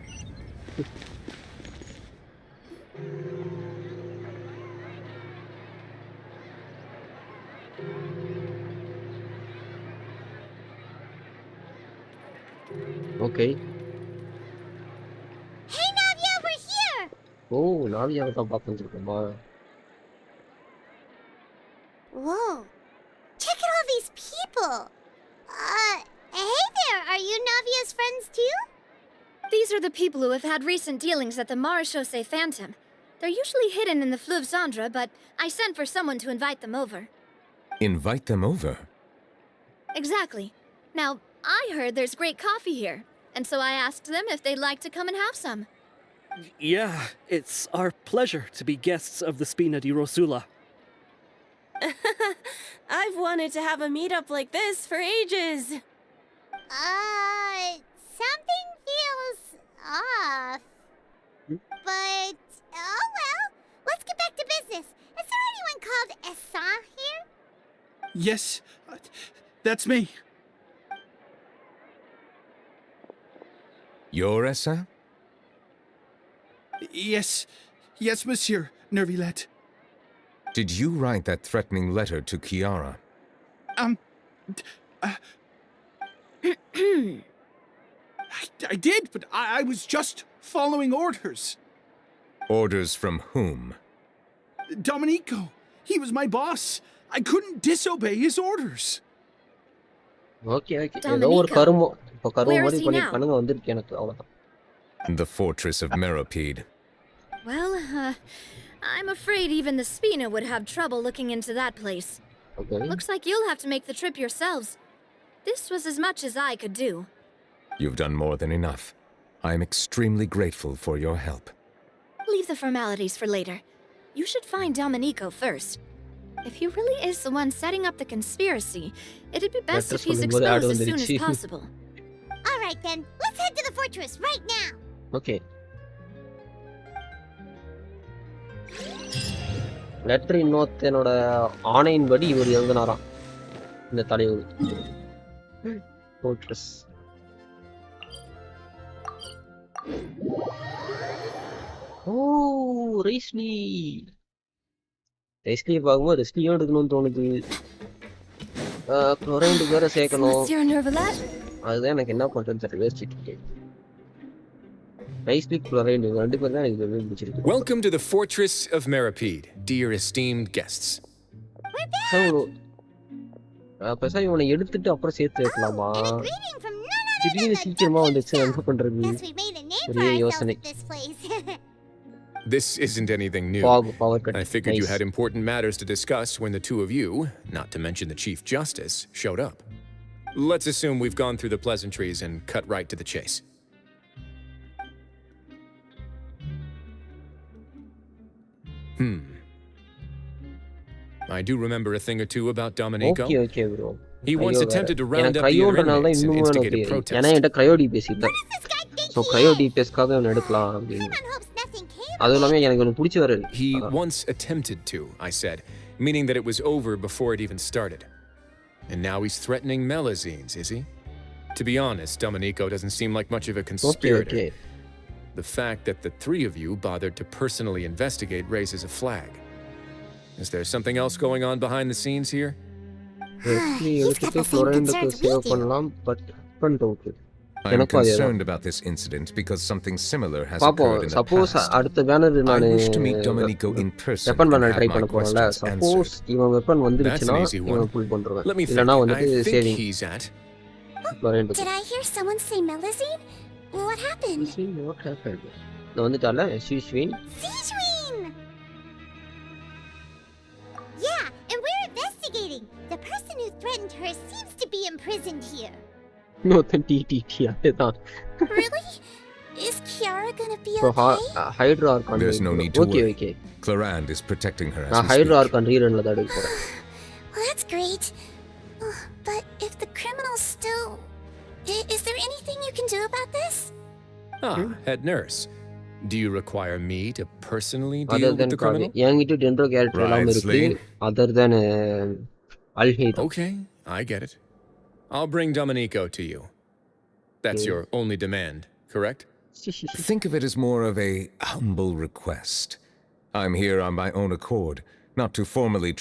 Okay. Hey Navia, we're here. ஓ, நாவியாவை தான் பார்க்க வந்துருக்கோமா? Whoa, check out all these people. Hey there, are you Navia's friends too? These are the people who have had recent dealings at the Marechaussee Phantom. They're usually hidden in the Fleuve Cendre, but I sent for someone to invite them over. Invite them over? Exactly. Now, I heard there's great coffee here, and so I asked them if they'd like to come and have some. Yeah, it's our pleasure to be guests of the Spina di Rosula. I've wanted to have a meetup like this for ages. Something feels off. But, oh well, let's get back to business. Is there anyone called Essa here? Yes, that's me. You're Essa? Yes, Monsieur Neuvillette. Did you write that threatening letter to Kiara? I did, but I was just following orders. Orders from whom? Domenico. He was my boss. I couldn't disobey his orders. Okay. ஏதோ ஒரு கருமோ மாதிரி பண்ணிருக்கானுங்க, வந்திருக்கு எனக்கு அவ்வளவுதான். The fortress of Meropide. Well, I'm afraid even the Spina would have trouble looking into that place. Okay. Looks like you'll have to make the trip yourselves. This was as much as I could do. You've done more than enough. I am extremely grateful for your help. Leave the formalities for later. You should find Domenico first. If he really is the one setting up the conspiracy, it'd be best if he's exposed as soon as possible. Alright then, let's head to the fortress right now. Okay. Letter இன்னொருத்தனோட ஆணையின்படி இவர் எழுதினாராம் இந்த தலைவர். Fortress. ஓ, ரைஸ்லி பார்க்கும்போது ரெஸ்லியும் எடுக்கணும்னு தோணுது. குளோரைண்டு வேற சேர்க்கணும். அதுதான் எனக்கு என்ன பண்றேன்னு தெரியல, யோசிச்சுட்டு இருக்கேன். Welcome to the Fortress of Meropide, dear esteemed guests. இவனை எடுத்துட்டு அப்புறம் சேர்த்து வைக்கலாமா? திடீர்னு சீக்கிரமா வந்துச்சு, என்ன பண்றது? பெரிய யோசனை. This isn't anything new. I figured you had important matters to discuss when the two of you, not to mention the Chief Justice, showed up. Let's assume we've gone through the pleasantries and cut right to the chase. I do remember a thing or two about Domenico. Okay, bro. He once attempted to round up the cryo other inmates and instigate a protest. protest. Cryo DPS இல்ல. So cryo DPS காக அவன் எடுக்கலாம் அப்படினு. அது இல்லாம எனக்கு ஒன்னு பிடிச்சு வரல. He once attempted to, I said, meaning that it was over before it even started. And now he's threatening Melazines, is he? To be honest, Domenico doesn't seem like much of a conspirator. Okay. The fact that the three of you bothered to personally investigate raises a flag. Is there something else going on behind the scenes here? He's got the same concerns we do. I'm concerned about this incident because something similar has occurred in the suppose past. அடுத்த banner I wish to meet Domenico in person weapon and banner have try my பண்ண போறல questions suppose answered. இவன் weapon That's வந்துருச்சுனா an easy one. இவன் pull பண்றேன் Let me think. இல்லனா வந்து I think saving he's at. Did I hear someone say Melazine? What happened? What happened? நான் வந்துட்டால Sishwin. Yeah, and we're investigating. The person who threatened her seems to be imprisoned here. No, then TTT அதுதான். Really? Is Kiara gonna be So okay? Hydra Archon. There's no need to worry. Okay. Clarand is protecting her as நான் we Hydra speak. Archon rerunல தான் எடுக்க போறேன். Well, that's great. But if the criminal's still... Is there anything you can do about this? Head nurse. Do you require me to personally Other deal with than the criminal? என்கிட்ட Dendro character எல்லாம் இருக்கு. Other than Alhaith. Okay, I get it. I'll bring Domenico to you. That's your only demand, correct? Think of it as more of a humble request. I'm here on my own accord, not to formally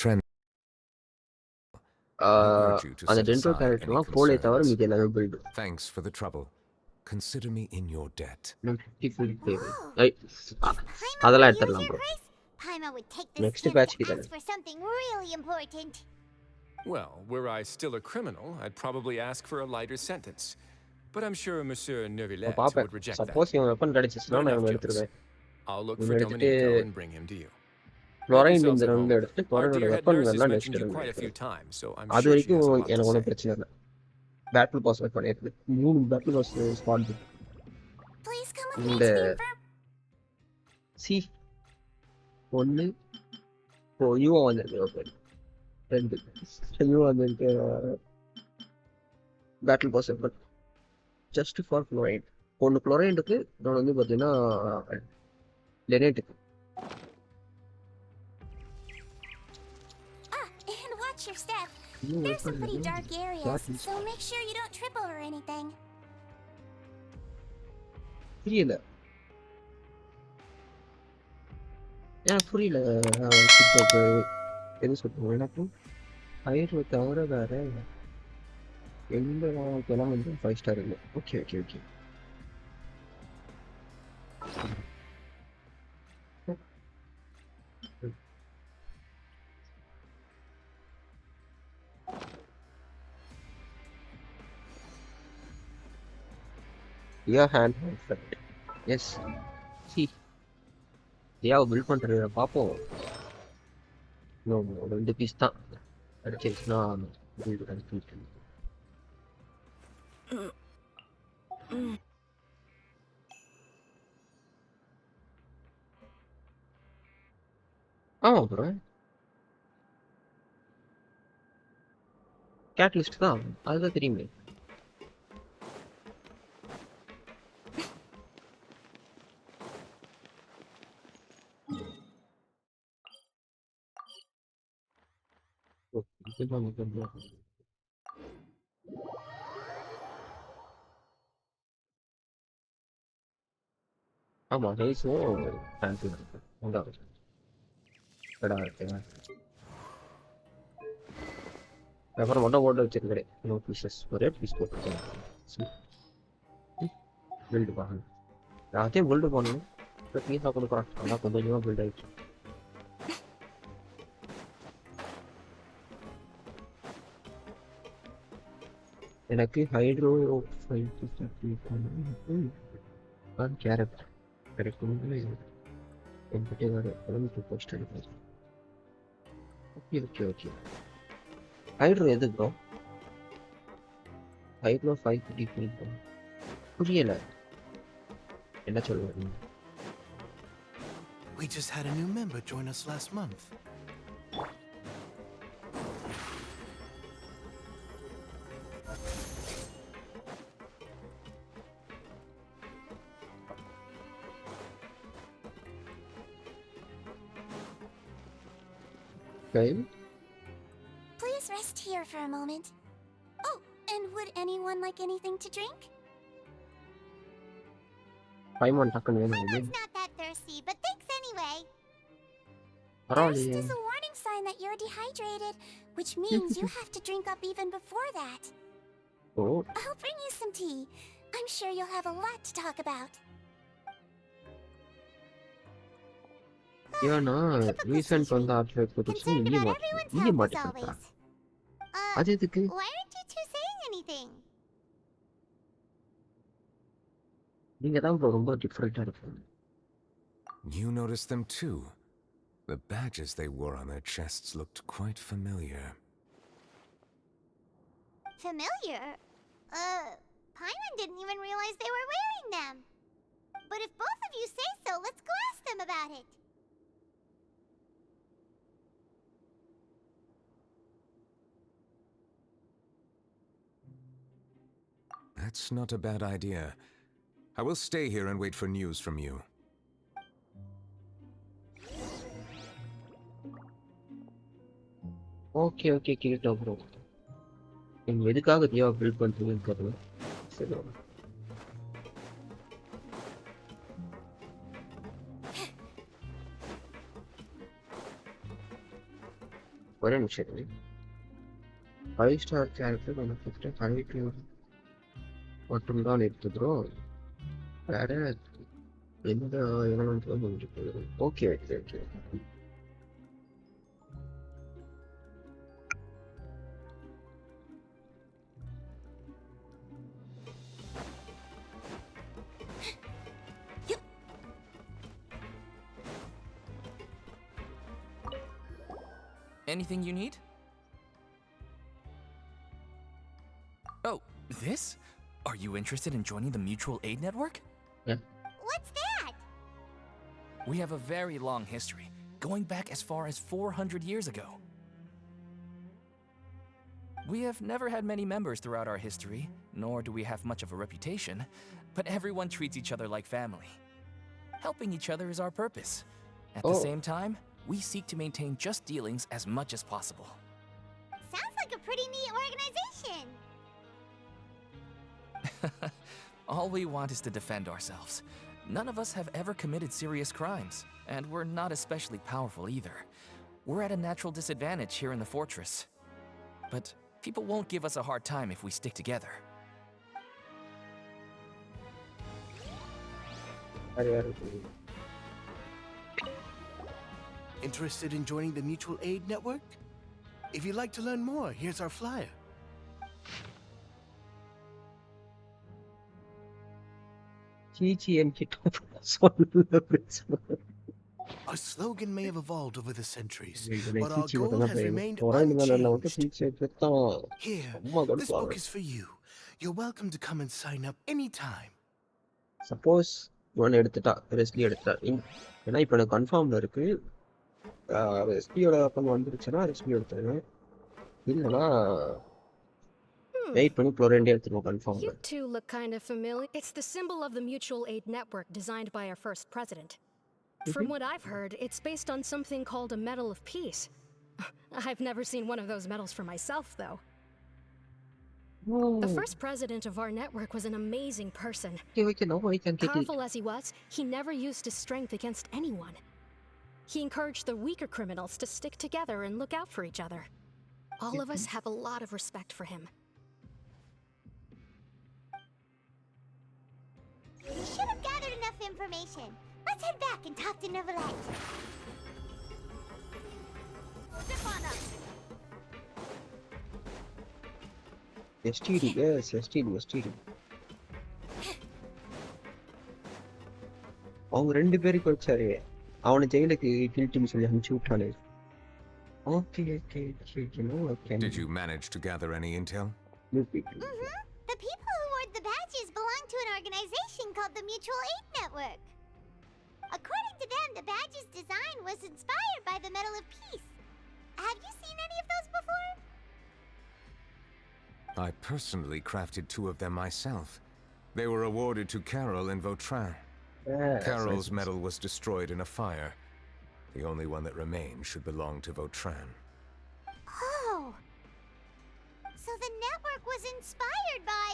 அந்த Dendro character எல்லாம் போலே தவிர மீதி எல்லாமே build. Thanks for the trouble. Consider me in your debt. அதெல்லாம் எடுத்துடலாம் bro. Paima would take this Next tip batch to kita. ask for something really important. Well, were I still a criminal, I'd probably ask for a lighter sentence. But I'm sure Monsieur Neuvillette would reject Suppose that. இவன் weapon கிடைச்சிச்சுனா நான் இவன் எடுத்துருவேன். I'll look for Domenico and bring him to you. Florine இந்த ரவுண்ட்ல எடுத்து Florine weapon எல்லாம் next mentioned you round. quite a few times, so I'm அது sure she வரைக்கும் has a lot to எனக்கு ஒன்றும் say. பிரச்சனை இல்லை. பேட்டில் பாஸ் வெப்பன் இருக்கு. 3 battle boss spot. Please come with இந்த me to சி 1 யூ வந்திருக்கு ஓகே. 2 யூ வந்திருக்கு battle boss weapon just for Florine. ஒன்று ஃப்ளோரைனுக்கு இன்னொன்று வந்து பார்த்தீங்கன்னா லெனேட்டுக்கு. And watch your step. There's some pretty dark areas, so make sure you don't trip over anything. புரியல எனக்கு புரியல எது சொல்லுவோம் எனக்கு ஹைட்ரோ தவிர வேற எந்த கிளம்ப வந்து 5 ஸ்டார் இல்லை. Okay okay okay Yeah, hand perfect. Yes. See. Yeah, build பண்றது பாப்போம். No, 2 பீஸ் தான். அடிச்சிருச்சுனா build கம்ப்ளீட். bro. Catalyst தான். அதுதான் தெரியுமே. ஆமா ஹேஸும் ஃபேன்சி இருக்கு. அப்புறம் மட்டும் போட்டு வச்சிருக்கிறேன். நோ பீசஸ் ஒரே பீஸ் போட்டுருக்கேன். பில்டு பண்ணணும். எல்லாத்தையும் பில்டு பண்ணணும். இப்போ பீஸாக கொடுக்குறேன். ஆனால் கொஞ்சம் கொஞ்சமாக பில்ட் ஆகிடுச்சு. எனக்கு ஹைட்ரோ கேரக்டர் கிடைக்கும். என்கிட்ட வேறு கிளம்பிட்டு போஸ்ட் அடிப்பேன். ஓகே ஓகே ஓகே ஹைட்ரோ எது ப்ரோ? 5 5 புரியல என்ன சொல்லுவாங்க. We just had a new member join us last month. Okay. Please rest here for a moment. Oh, and would anyone like anything to drink? Paimon டக்குன்னு My வேணும். dog's not that thirsty, but thanks anyway. Thirst பரவாயில்லையே. is a warning sign that you're dehydrated, which means you have to drink up even before that. Oh. I'll bring you some tea. I'm sure you'll have a lot to talk about. ஏன்னா recent வந்து option கொடுத்து இங்கே மாட்டேன். அது எதுக்கு? Why aren't you two saying anything? நீங்க தான் bro ரொம்ப டிஃபரெண்டா இருக்கீங்க. You noticed them too. The badges they wore on their chests looked quite familiar. Familiar? Paimon didn't even realize they were wearing them. But if both of you say so, let's go ask them about it. That's not a bad idea. I will stay here and wait for news from you. Okay, கேட்டா bro. நீங்க எதுக்காக தியா build பண்றீங்கன்னு தெரியல. சரி. ஒரு நிமிஷம். 5 star character நமக்கு 5 மட்டும் தான் இருக்கு ப்ரோ. வேற எந்த எலமெண்ட்ல முடிஞ்சு. Okay. Anything you need? Oh, this? Are you interested in joining the mutual aid network? Yeah. What's that? We have a very long history, going back as far as 400 years ago. We have never had many members throughout our history, nor do we have much of a reputation, but everyone treats each other like family. Helping each other is our purpose. At the same time, we seek to maintain just dealings as much as possible. Sounds like a pretty neat organization. All we want is to defend ourselves. None of us have ever committed serious crimes, and we're not especially powerful either. We're at a natural disadvantage here in the fortress. But people won't give us a hard time if we stick together. Interested in joining the mutual aid network? If you'd like to learn more, here's our flyer. Our slogan may have evolved over the centuries, but our goal has remained unchanged. Here, this book is for you. You're welcome to come and sign up anytime. Suppose one எடுத்துட்டா ரெஸ்ட்லி எடுத்துட்டா ஏன்னா இப்போ எனக்கு கன்ஃபார்ம்ல இருக்கு ரெஸ்ட்லியோட அப்போ வந்துருச்சுன்னா ரெஸ்ட்லி எடுத்துருவேன் இல்லைன்னா வெயிட் பண்ணி ஃப்ளோரெண்டே எடுத்துருவோம் confirm. You two look kind of familiar. It's the symbol of the mutual aid network designed by our first president. From what I've heard, it's based on something called a Medal of Peace. I've never seen one of those medals for myself, though. The first president of our network was an amazing person. Powerful as he was, he never used his strength against anyone. He encouraged the weaker criminals to stick together and look out for each other. All of us have a lot of respect for him. We should have gathered enough information. Let's head back and talk to Neuvillette. Zip on up. STD, yes, STD. அவங்க ரெண்டு பேருக்கு வச்சாரு அவனை ஜெயிலுக்கு கில்ட்டுன்னு சொல்லி அனுப்பிச்சு விட்டானே. Okay. Did you manage to gather any intel? The people who wore the badges belong to an organization called the Mutual Aid Network. According to them, the badge's design was inspired by the Medal of Peace. Have you seen any of those before? I personally crafted 2 of them myself. They were awarded to Carol and Vautrin. Carol's medal was destroyed in a fire. The only one that remained should belong to Vautrin. Oh! So the network was inspired by...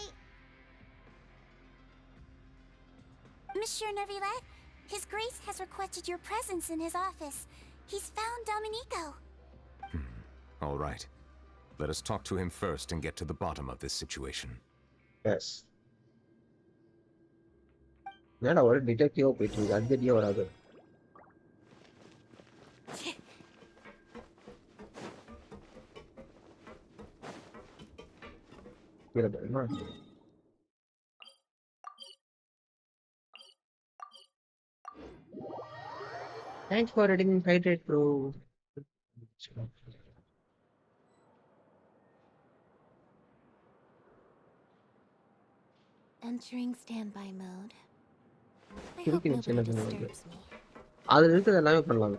Monsieur Neuvillette, His Grace has requested your presence in his office. He's found Domenico. All right. Let us talk to him first and get to the bottom of this situation. Yes. என்னடா ஒரு detective போயிட்டு இருக்கு அங்கேயே வராது Thanks for reading Hydrate Pro. Entering standby mode. I hope திருப்பி nobody என்ன disturbs பண்ணுவாங்க me. அதுல இருக்கிறது எல்லாமே பண்ணலாம்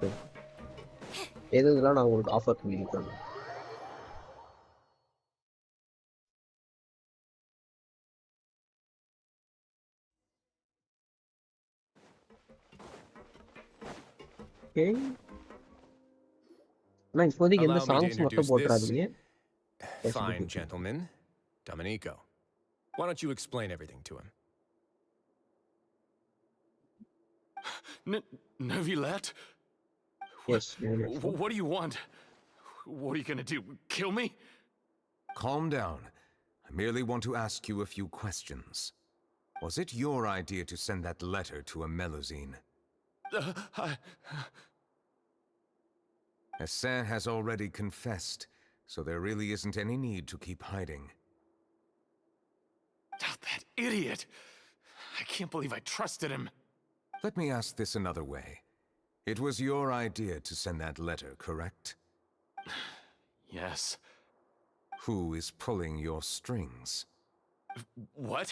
எதுலாம் நான் உங்களுக்கு ஆஃபர் பண்ணிருக்கேன் ஓகே நான் இப்போதைக்கு எந்த Allow me to சாங்ஸ் மட்டும் introduce போட்டுறாதீங்க this fine gentleman, Domenico. Why don't you explain everything to him? Neuvillette? Yes. What do you want? What are you gonna do? Kill me? Calm down. I merely want to ask you a few questions. Was it your idea to send that letter to a Melusine? Hassan has already confessed, so there really isn't any need to keep hiding. That idiot! I can't believe I trusted him. Let me ask this another way. It was your idea to send that letter, correct? Yes. Who is pulling your strings? What?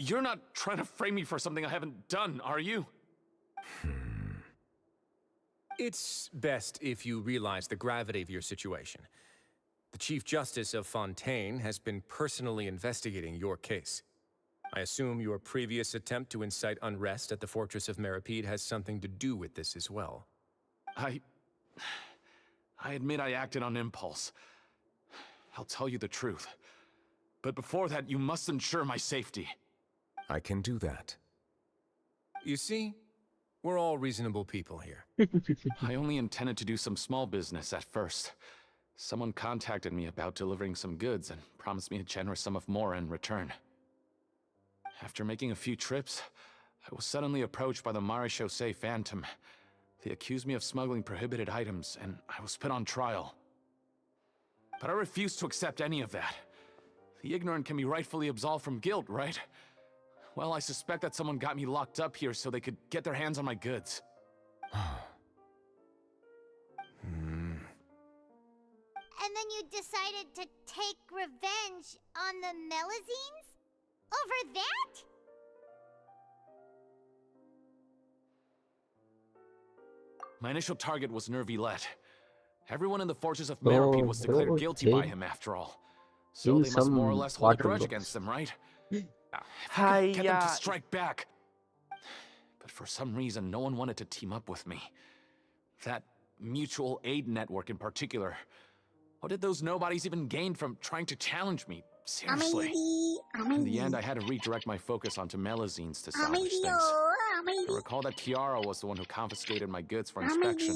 You're not trying to frame me for something I haven't done, are you? It's best if you realize the gravity of your situation. The Chief Justice of Fontaine has been personally investigating your case. I assume your previous attempt to incite unrest at the Fortress of Meripede has something to do with this as well. I admit I acted on impulse. I'll tell you the truth. But before that, you must ensure my safety. I can do that. You see, we're all reasonable people here. I only intended to do some small business at first. Someone contacted me about delivering some goods and promised me a generous sum of more in return. After making a few trips, I was suddenly approached by the Maréchaussée Phantom. They accused me of smuggling prohibited items, and I was put on trial. But I refused to accept any of that. The ignorant can be rightfully absolved from guilt, right? Well, I suspect that someone got me locked up here so they could get their hands on my goods. And then you decided to take revenge on the Melusines? Over that? My initial target was Neuvillette. Everyone in the Fortress of Meripede was declared guilty by him, after all. So they must more or less hold a grudge against them, right? If I could get them to strike back. But for some reason, no one wanted to team up with me. That mutual aid network in particular. What did those nobodies even gain from trying to challenge me? Seriously. In the end, I had to redirect my focus onto Melusines to salvage things. I recall that Chiara was the one who confiscated my goods for inspection.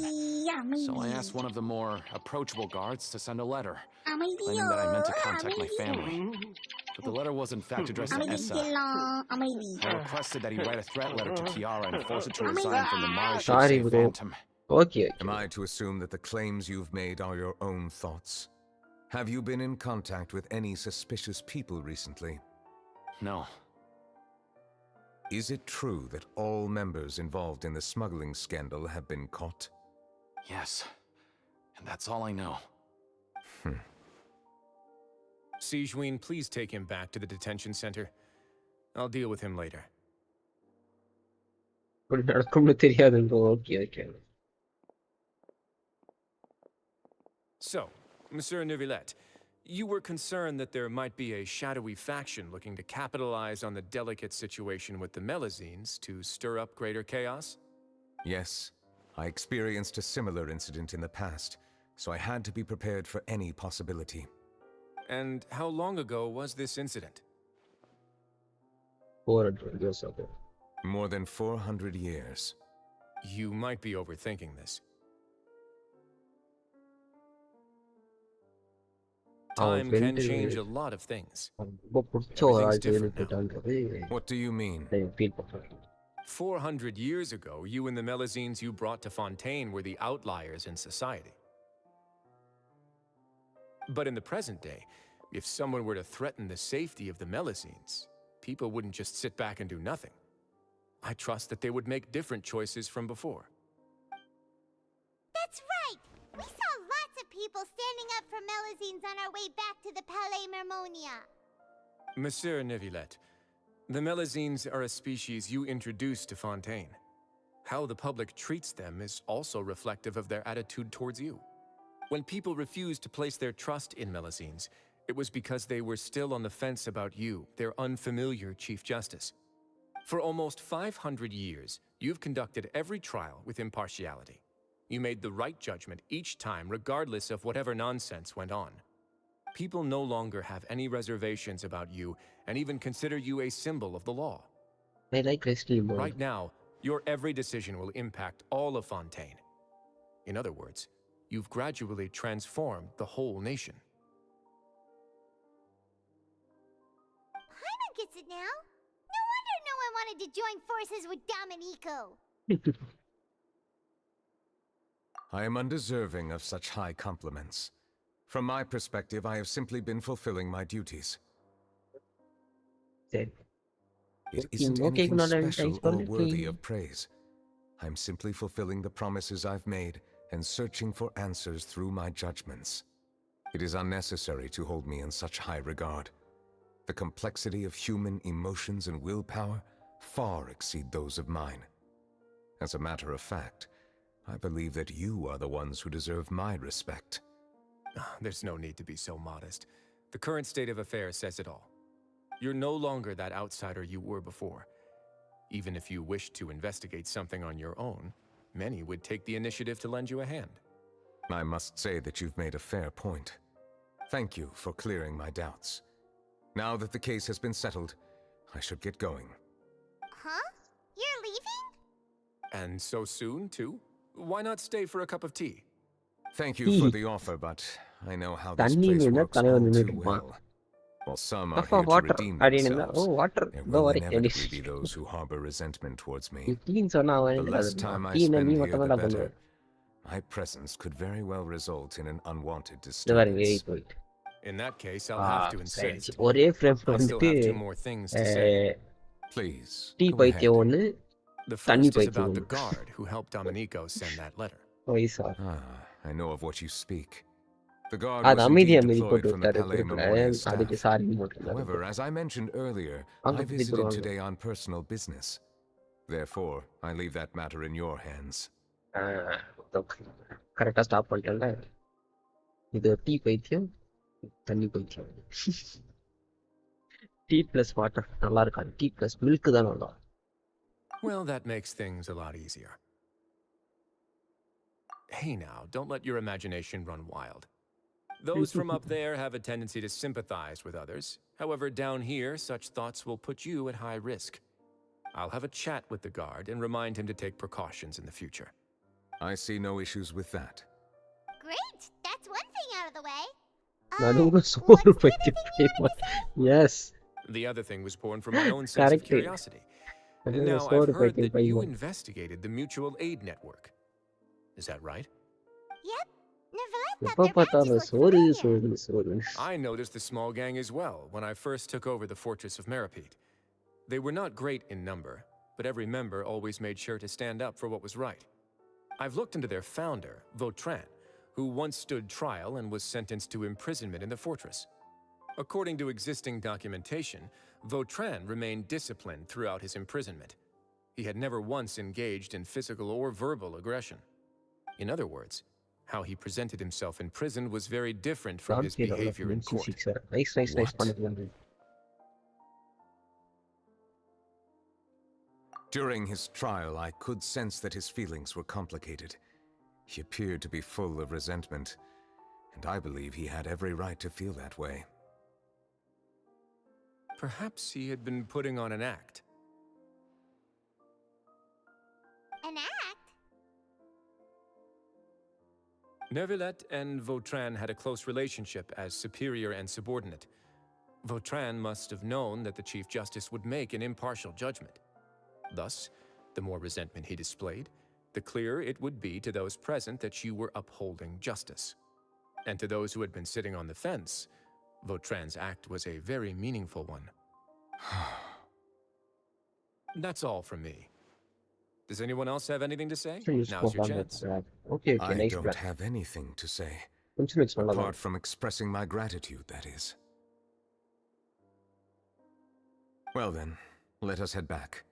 So I asked one of the more approachable guards to send a letter, claiming that I meant to contact my family. But the letter was in fact addressed to Essa. I requested that he write a threat letter to Chiara and force her to resign from the Maréchaussée Phantom. Okay. Am I to assume that the claims you've made are your own thoughts? Have you been in contact with any suspicious people recently? No. Is it true that all members involved in the smuggling scandal have been caught? Yes. And that's all I know. Sijuin, please take him back to the detention center. I'll deal with him later. So, Monsieur Neuvillette, you were concerned that there might be a shadowy faction looking to capitalize on the delicate situation with the Melazines to stir up greater chaos? Yes, I experienced a similar incident in the past, so I had to be prepared for any possibility. And how long ago was this incident? 400 years ago. More than 400 years. You might be overthinking this. Time can change a lot of things. Everything's different now. What do you mean? 400 years ago, you and the Melazines you brought to Fontaine were the outliers in society. But in the present day, if someone were to threaten the safety of the Melazines, people wouldn't just sit back and do nothing. I trust that they would make different choices from before. That's right! We saw lots of people standing up for Melazines on our way back to the Palais Mermonia. Monsieur Neuvillette, the Melazines are a species you introduced to Fontaine. How the public treats them is also reflective of their attitude towards you. When people refused to place their trust in Melazines, it was because they were still on the fence about you, their unfamiliar Chief Justice. For almost 500 years, you've conducted every trial with impartiality. You made the right judgment each time, regardless of whatever nonsense went on. People no longer have any reservations about you and even consider you a symbol of the law. I like wrestling more. Right now, your every decision will impact all of Fontaine. In other words, you've gradually transformed the whole nation. Paimon gets it now. No wonder no one wanted to join forces with Domenico. I am undeserving of such high compliments. From my perspective, I have simply been fulfilling my duties. It isn't anything special or worthy of praise. I'm simply fulfilling the promises I've made and searching for answers through my judgments. It is unnecessary to hold me in such high regard. The complexity of human emotions and willpower far exceed those of mine. As a matter of fact, I believe that you are the ones who deserve my respect. There's no need to be so modest. The current state of affairs says it all. You're no longer that outsider you were before. Even if you wished to investigate something on your own, many would take the initiative to lend you a hand. I must say that you've made a fair point. Thank you for clearing my doubts. Now that the case has been settled, I should get going. Huh? You're leaving? And so soon, too? Why not stay for a cup of tea? Thank you for the offer, but I know how this place works all too well. While some are here to redeem themselves, there will inevitably be those who harbor resentment towards me. The less time I spend here, the better. My presence could very well result in an unwanted disturbance. In that case, I'll have to insist. ஒரே frame I still have two more things to say. Please, tea பைத்தியம் ஒன்னு The தண்ணி first is பைத்தியம் about the ஒன்னு guard who helped Domenico send that letter. I know of what you speak. The guard அது was அமைதி indeed அமைதி deployed போட்டு from the விட்டாரு Palais குரூப்ல Memorial அதுக்கு staff. சாரி போட்டுருந்தாரு However, as I mentioned earlier, அங்க I பத்தி visited போடுவாங்க today on personal business. Therefore, I leave that matter in your hands. கரெக்டா ஸ்டாப் பண்ணிட்டேன்ல இது டீ பைத்தியம் தண்ணி பைத்தியம் டீ பிளஸ் வாட்டர் நல்லா இருக்காது டீ பிளஸ் மில்க் தான் நல்லா Well, that makes things a lot easier. Hey now, don't let your imagination run wild. Those from up there have a tendency to sympathize with others. However, down here, such thoughts will put you at high risk. I'll have a chat with the guard and remind him to take precautions in the future. I see no issues with that. Great! That's one thing out of the way. நடுவுல சோறு பைத்தியம் yes The other thing was born from my own sense of correct curiosity. நடுவுல Now, I've சோறு heard பைத்தியம் that you பையன் investigated the mutual aid network. Is that right? Yep. Neuvillette எப்ப பார்த்தாலும் சோறு சோறு சோறு I noticed the small gang as well when I first took over the fortress of Meripede. They were not great in number, but every member always made sure to stand up for what was right. I've looked into their founder, Vautrin, who once stood trial and was sentenced to imprisonment in the fortress. According to existing documentation, Vautrin remained disciplined throughout his imprisonment. He had never once engaged in physical or verbal aggression. In other words, how he presented himself in prison was very different from his behavior in court. Nice. During his trial, I could sense that his feelings were complicated. He appeared to be full of resentment, and I believe he had every right to feel that way. Perhaps he had been putting on an act. An act? Neuvillette and Vautrin had a close relationship as superior and subordinate. Vautrin must have known that the Chief Justice would make an impartial judgment. Thus, the more resentment he displayed, the clearer it would be to those present that you were upholding justice. And to those who had been sitting on the fence, Vautrin's act was a very meaningful one. That's all from me. Does anyone else have anything to say? Now's your chance. Okay, I nice don't plan. have anything to say. Apart Apart from expressing my gratitude, that is. Well then, let us head back.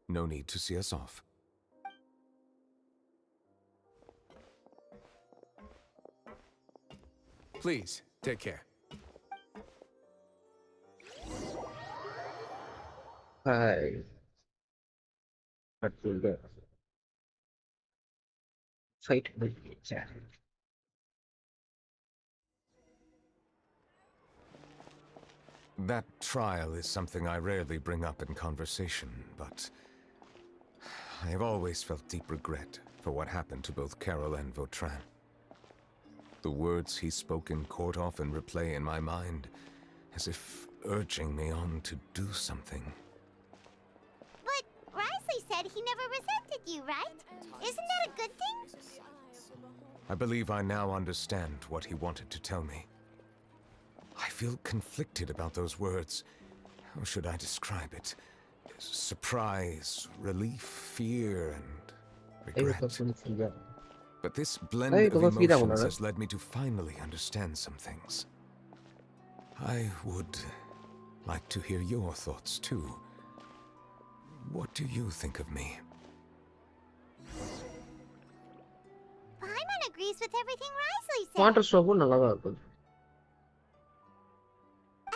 No need to see us off. Please, take care. Hi. Fight with chat. That trial is something I rarely bring up in conversation, but I have always felt deep regret for what happened to both Carol and Vautrin. The words he spoke in court often replay in my mind, as if urging me on to do something. But Risley said he never resented you, right? Isn't that a good thing? I believe I now understand what he wanted to tell me. I feel conflicted about those words. How should I describe it? Surprise, relief, fear, and regret. But this blend of emotions has led me to finally understand some things. I would like to hear your thoughts too. What do you think of me? Paimon agrees with everything Risley said.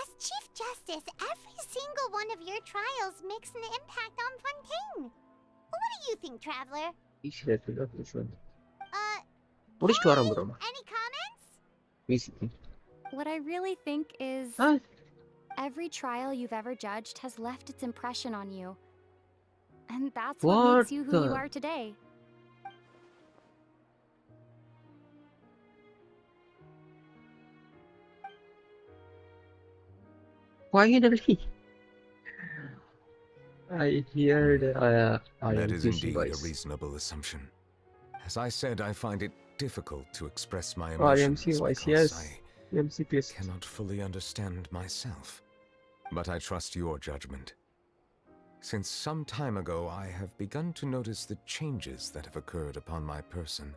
As Chief Justice, every single one of your trials makes an impact on Fontaine. What do you think, Traveler? Any comments? What I really think is every trial you've ever judged has left its impression on you. And that's what makes you who you are today. Finally, I heard. That is indeed a reasonable assumption. As I said, I find it difficult to express my emotions because I cannot fully understand myself. But I trust your judgment. Since some time ago, I have begun to notice the changes that have occurred upon my person.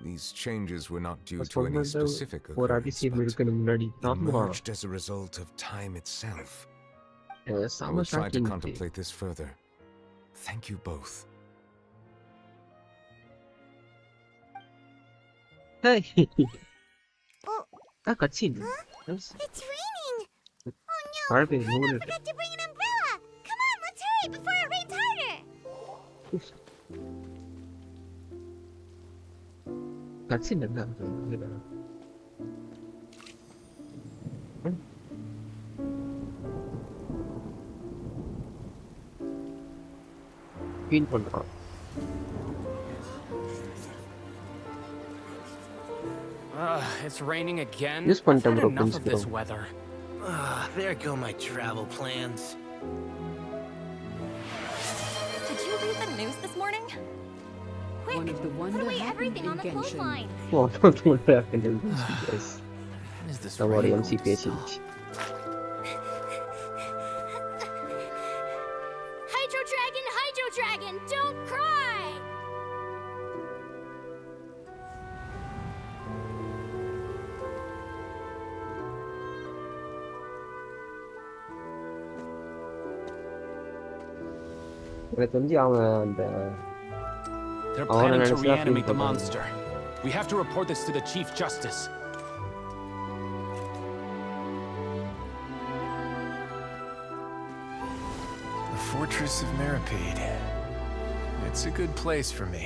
These changes were not due to any specific occurrence, but emerged as a result of time itself. I will try to contemplate this further. Thank you both. Hey. It's raining! Oh no! I forgot to bring an umbrella! Come on, let's hurry before it rains harder! Cutscene എന്താ feel பண்றான் It's raining again. Use பண்ணிட்டேன் I've bro had enough of this கொஞ்சம் weather. There go my travel plans. Did you read the news this morning? Quick, put away everything on the clothesline. Oh, don't what happened in this guys. Is this Somebody rain MC going to patient. Hydro Dragon, don't cry! எனக்கு தெரிஞ்சு அவன் அந்த They're அவனை planning to நினைச்சு தான் feel reanimate the பண்றாங்க. monster. We have to report this to the Chief Justice. The Fortress of Mirapede. It's a good place for me.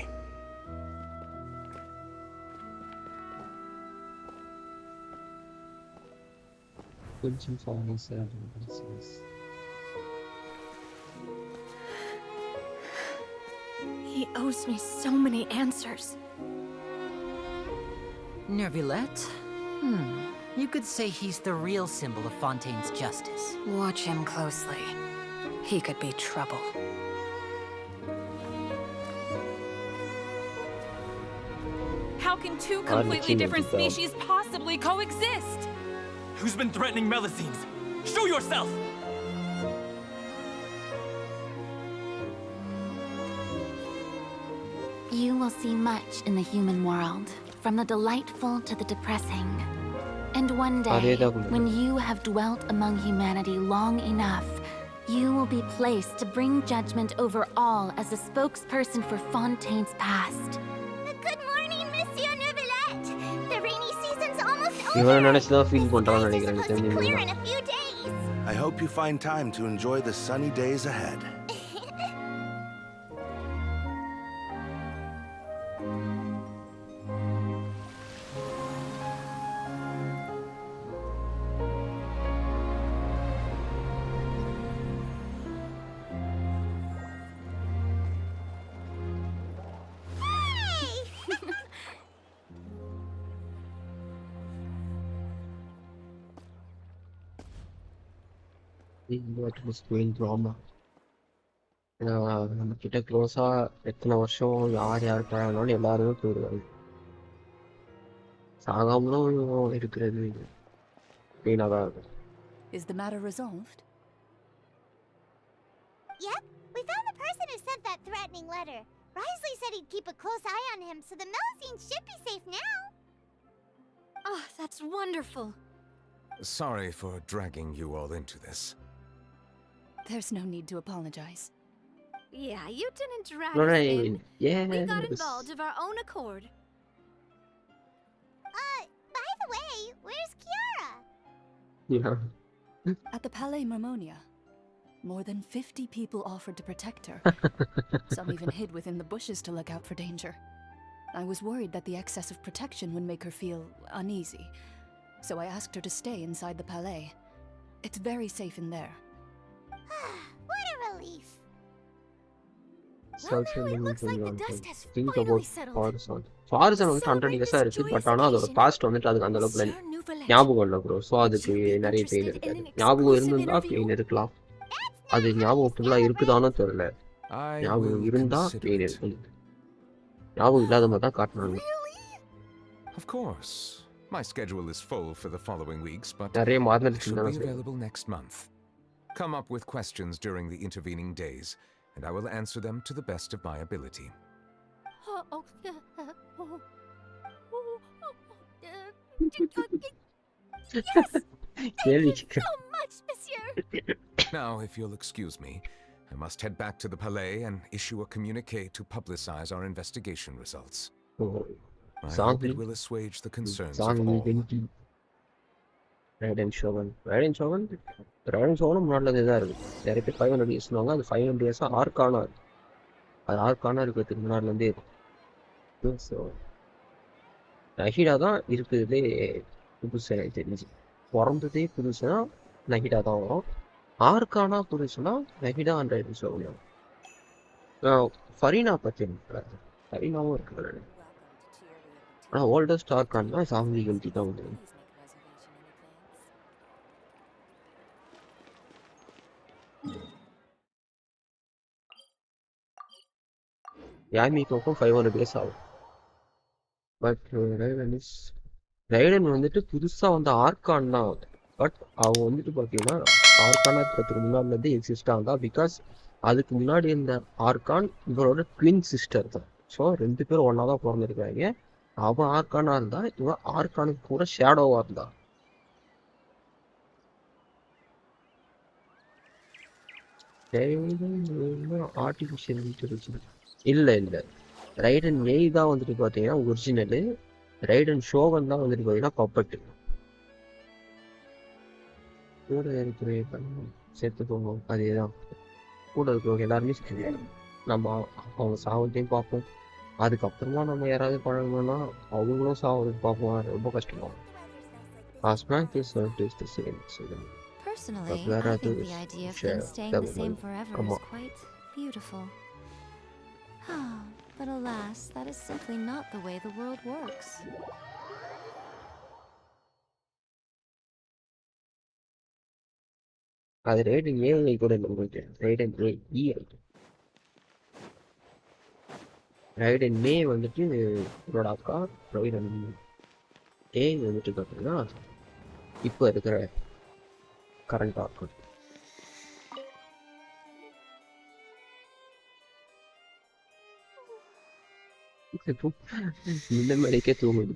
He owes me so many answers. Neuvillette? You could say he's the real symbol of Fontaine's justice. Watch him closely. He could be trouble. How can two completely different species possibly coexist? Who's been threatening Melusines? Show yourself! You will see much in the human world, from the delightful to the depressing. And one day, when you have dwelt among humanity long enough, you will be placed to bring judgment over all as a spokesperson for Fontaine's past. Good morning, Monsieur Neuvillette. The rainy season's almost இவனை நினைச்சு தான் feel பண்றான்னு நினைக்கிறேன். over. Clear in a few days. I hope you find time to enjoy the sunny days ahead. What was going drama? நம்ம கிட்ட க்ளோஸா எத்தனை வருஷம் யார் யார் பழகினாலும் எல்லாருமே போயிடுவாங்க. சாகாமலும் இருக்கிறது வீணாதான் இருக்கும். Is the matter resolved? Yep, we found the person who sent that threatening letter. Risley said he'd keep a close eye on him, so the Melusines should be safe now. Oh, that's wonderful. Sorry for dragging you all into this. There's no need to apologize. Yeah, you didn't drag No, us no, in. yes. We got involved of our own accord. By the way, where's Kiara? Yeah. At the Palais Marmonia, more than 50 people offered to protect her. Some even hid within the bushes to look out for danger. I was worried that the excess of protection would make her feel uneasy, so I asked her to stay inside the Palais. It's very safe in there. What a relief. Looks like the dust has think about Horizon. Horizon வந்து 100 years இருக்கு, but ஆனா அதோட past வந்துட்டு அதுக்கு அந்த அளவுக்கு ஞாபகம் இல்லை ப்ரோ. ஸோ அதுக்கு நிறைய பெயின் இருக்காது. ஞாபகம் இருந்திருந்தா பெயின் இருக்கலாம். அது ஞாபகம் ஃபுல்லா இருக்குதானோ தெரியல. ஞாபகம் இருந்தா பெயின் இருக்கு. ஞாபகம் இல்லாத மாதிரி தான் காட்டணும். Of course. My schedule is full for the following weeks, but நிறைய I மாதங்கள் shall be available next month. Come up with questions during the intervening days, and I will answer them to the best of my ability. Yes! Thank you so much, monsieur! Now, if you'll excuse me, I must head back to the Palais and issue a communique to publicize our investigation results. I hope it will assuage the concerns of all. Ryzen 7 முன்னாடி தான் இருக்கு. நிறைய பேர் 500 years சொன்னாங்க. அது 500 years arcana இருக்கு. அது arcana இருக்கிறதுக்கு முன்னாடிலேருந்தே இருக்கு. ஸோ நஹிடா தான் இருக்கிறதுலே புதுசு எனக்கு தெரிஞ்சு. பிறந்ததே புதுசுனா நஹிடா தான் வரும். ஆர்கானா புதுசுனா நஹிடா அண்ட் Ryzen 7. ஃபரீனா பற்றி எனக்கு ஃபரீனாவும் இருக்குது. ஆனால் ஓல்டஸ்ட் ஆர்கான் தான் 720 தான் வந்து. யாமிக்கும் 500 years ஆகும். பட் ரைடன் வந்துட்டு புதுசாக வந்து ஆர்கான் தான். பட் அவங்க வந்துட்டு பார்த்தீங்கன்னா ஆர்கானா இருக்கிறதுக்கு முன்னாடிலேருந்து எக்ஸிஸ்ட் ஆகுதா. பிகாஸ் அதுக்கு முன்னாடி இந்த ஆர்கான் இவரோட ட்வின் சிஸ்டர் தான். ஸோ 2 பேரும் ஒன்றா தான் பிறந்திருக்காங்க. அவன் ஆர்கானா இருந்தா இவன் ஆர்கானுக்கு கூட ஷேடோவாக இருந்தா. ஆர்டிஃபிஷியல் இன்டெலிஜென்ஸ் இல்லை இல்லை. ரைடன் ஏய் தான் வந்துட்டு பார்த்தீங்கன்னா ஒரிஜினலு. ரைடன் ஷோகன் தான் வந்துட்டு பார்த்தீங்கன்னா பப்பட்டு. கூட இருக்கிற சேர்த்து போவோம் அதே தான். கூட இருக்கிறவங்க எல்லாருமே சரி. நம்ம அவங்க சாவத்தையும் பார்ப்போம். அதுக்கப்புறமா நம்ம யாராவது பழகணும்னா அவங்களும் சாவதுக்கு பார்ப்போம். ரொம்ப கஷ்டமாகும். Personally, I think the idea of things staying the same forever is quite beautiful. But alas, that is simply not the way the world works. அது ரைடன் ஏஐ கூட இல்லை. ரைடன் ஏஇ ரைடன் மே வந்துட்டு என்னோட அக்கா. ரைடன் ஏ வந்துட்டு பார்த்தீங்கன்னா இப்போ இருக்கிற கரண்ட் ஆக்கும். இந்த மாதிரிக்கே தூங்குது.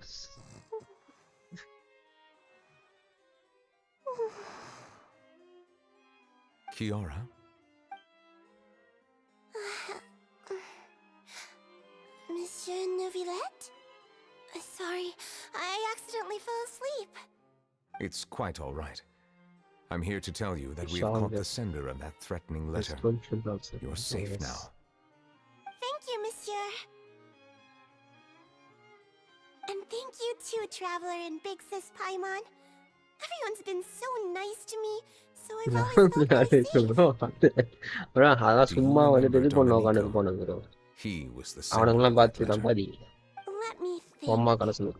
Kiara? Monsieur Neuvillette? Sorry, I accidentally fell asleep. It's quite all right. I'm here to tell you that we have caught the sender of that threatening letter. You're safe now. Thank you, monsieur. And thank you too, Traveler and Big Sis Paimon. Everyone's been so nice to me, so I've always felt very safe. அதான் சும்மா வந்துட்டு இது பண்ண உட்காந்து போனது. He was the அவனுங்களாம் பார்த்து தான் பாதி Let me think. அம்மா கடைசி I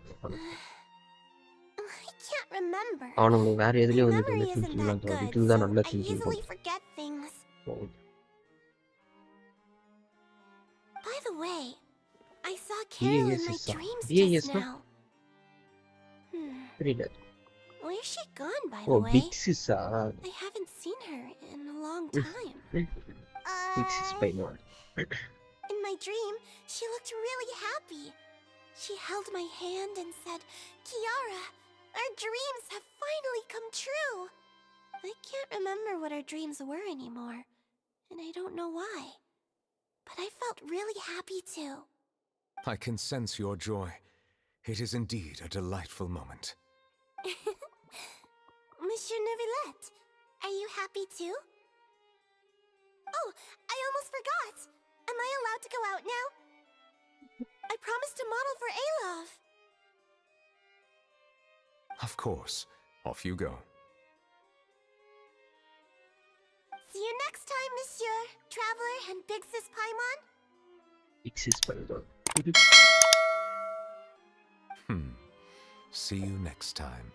can't remember. அவனுங்களுக்கு வேற எதுலயும் My வந்துட்டு memory isn't திங்கிங்லாம் that தோணுது. good, இதுதான் so நல்லா I thinking easily forget things. By the way, I saw Carol in my dreams just now. புரியல. Where's she gone, by oh the way? பிக் சிஸ்ஸா? I haven't seen her in a long time. Big sis பையன். In my dream, she looked really happy. She held my hand and said, "Kiara, our dreams have finally come true." I can't remember what our dreams were anymore, and I don't know why. But I felt really happy too. I can sense your joy. It is indeed a delightful moment. Monsieur Neuvillette, are you happy too? Oh, I almost forgot. Am I allowed to go out now? I promised to model for Alov. Of course. Off you go. See you next time, Monsieur, Traveler, and Big Sis Paimon. Big Sis Paimon. See you next time.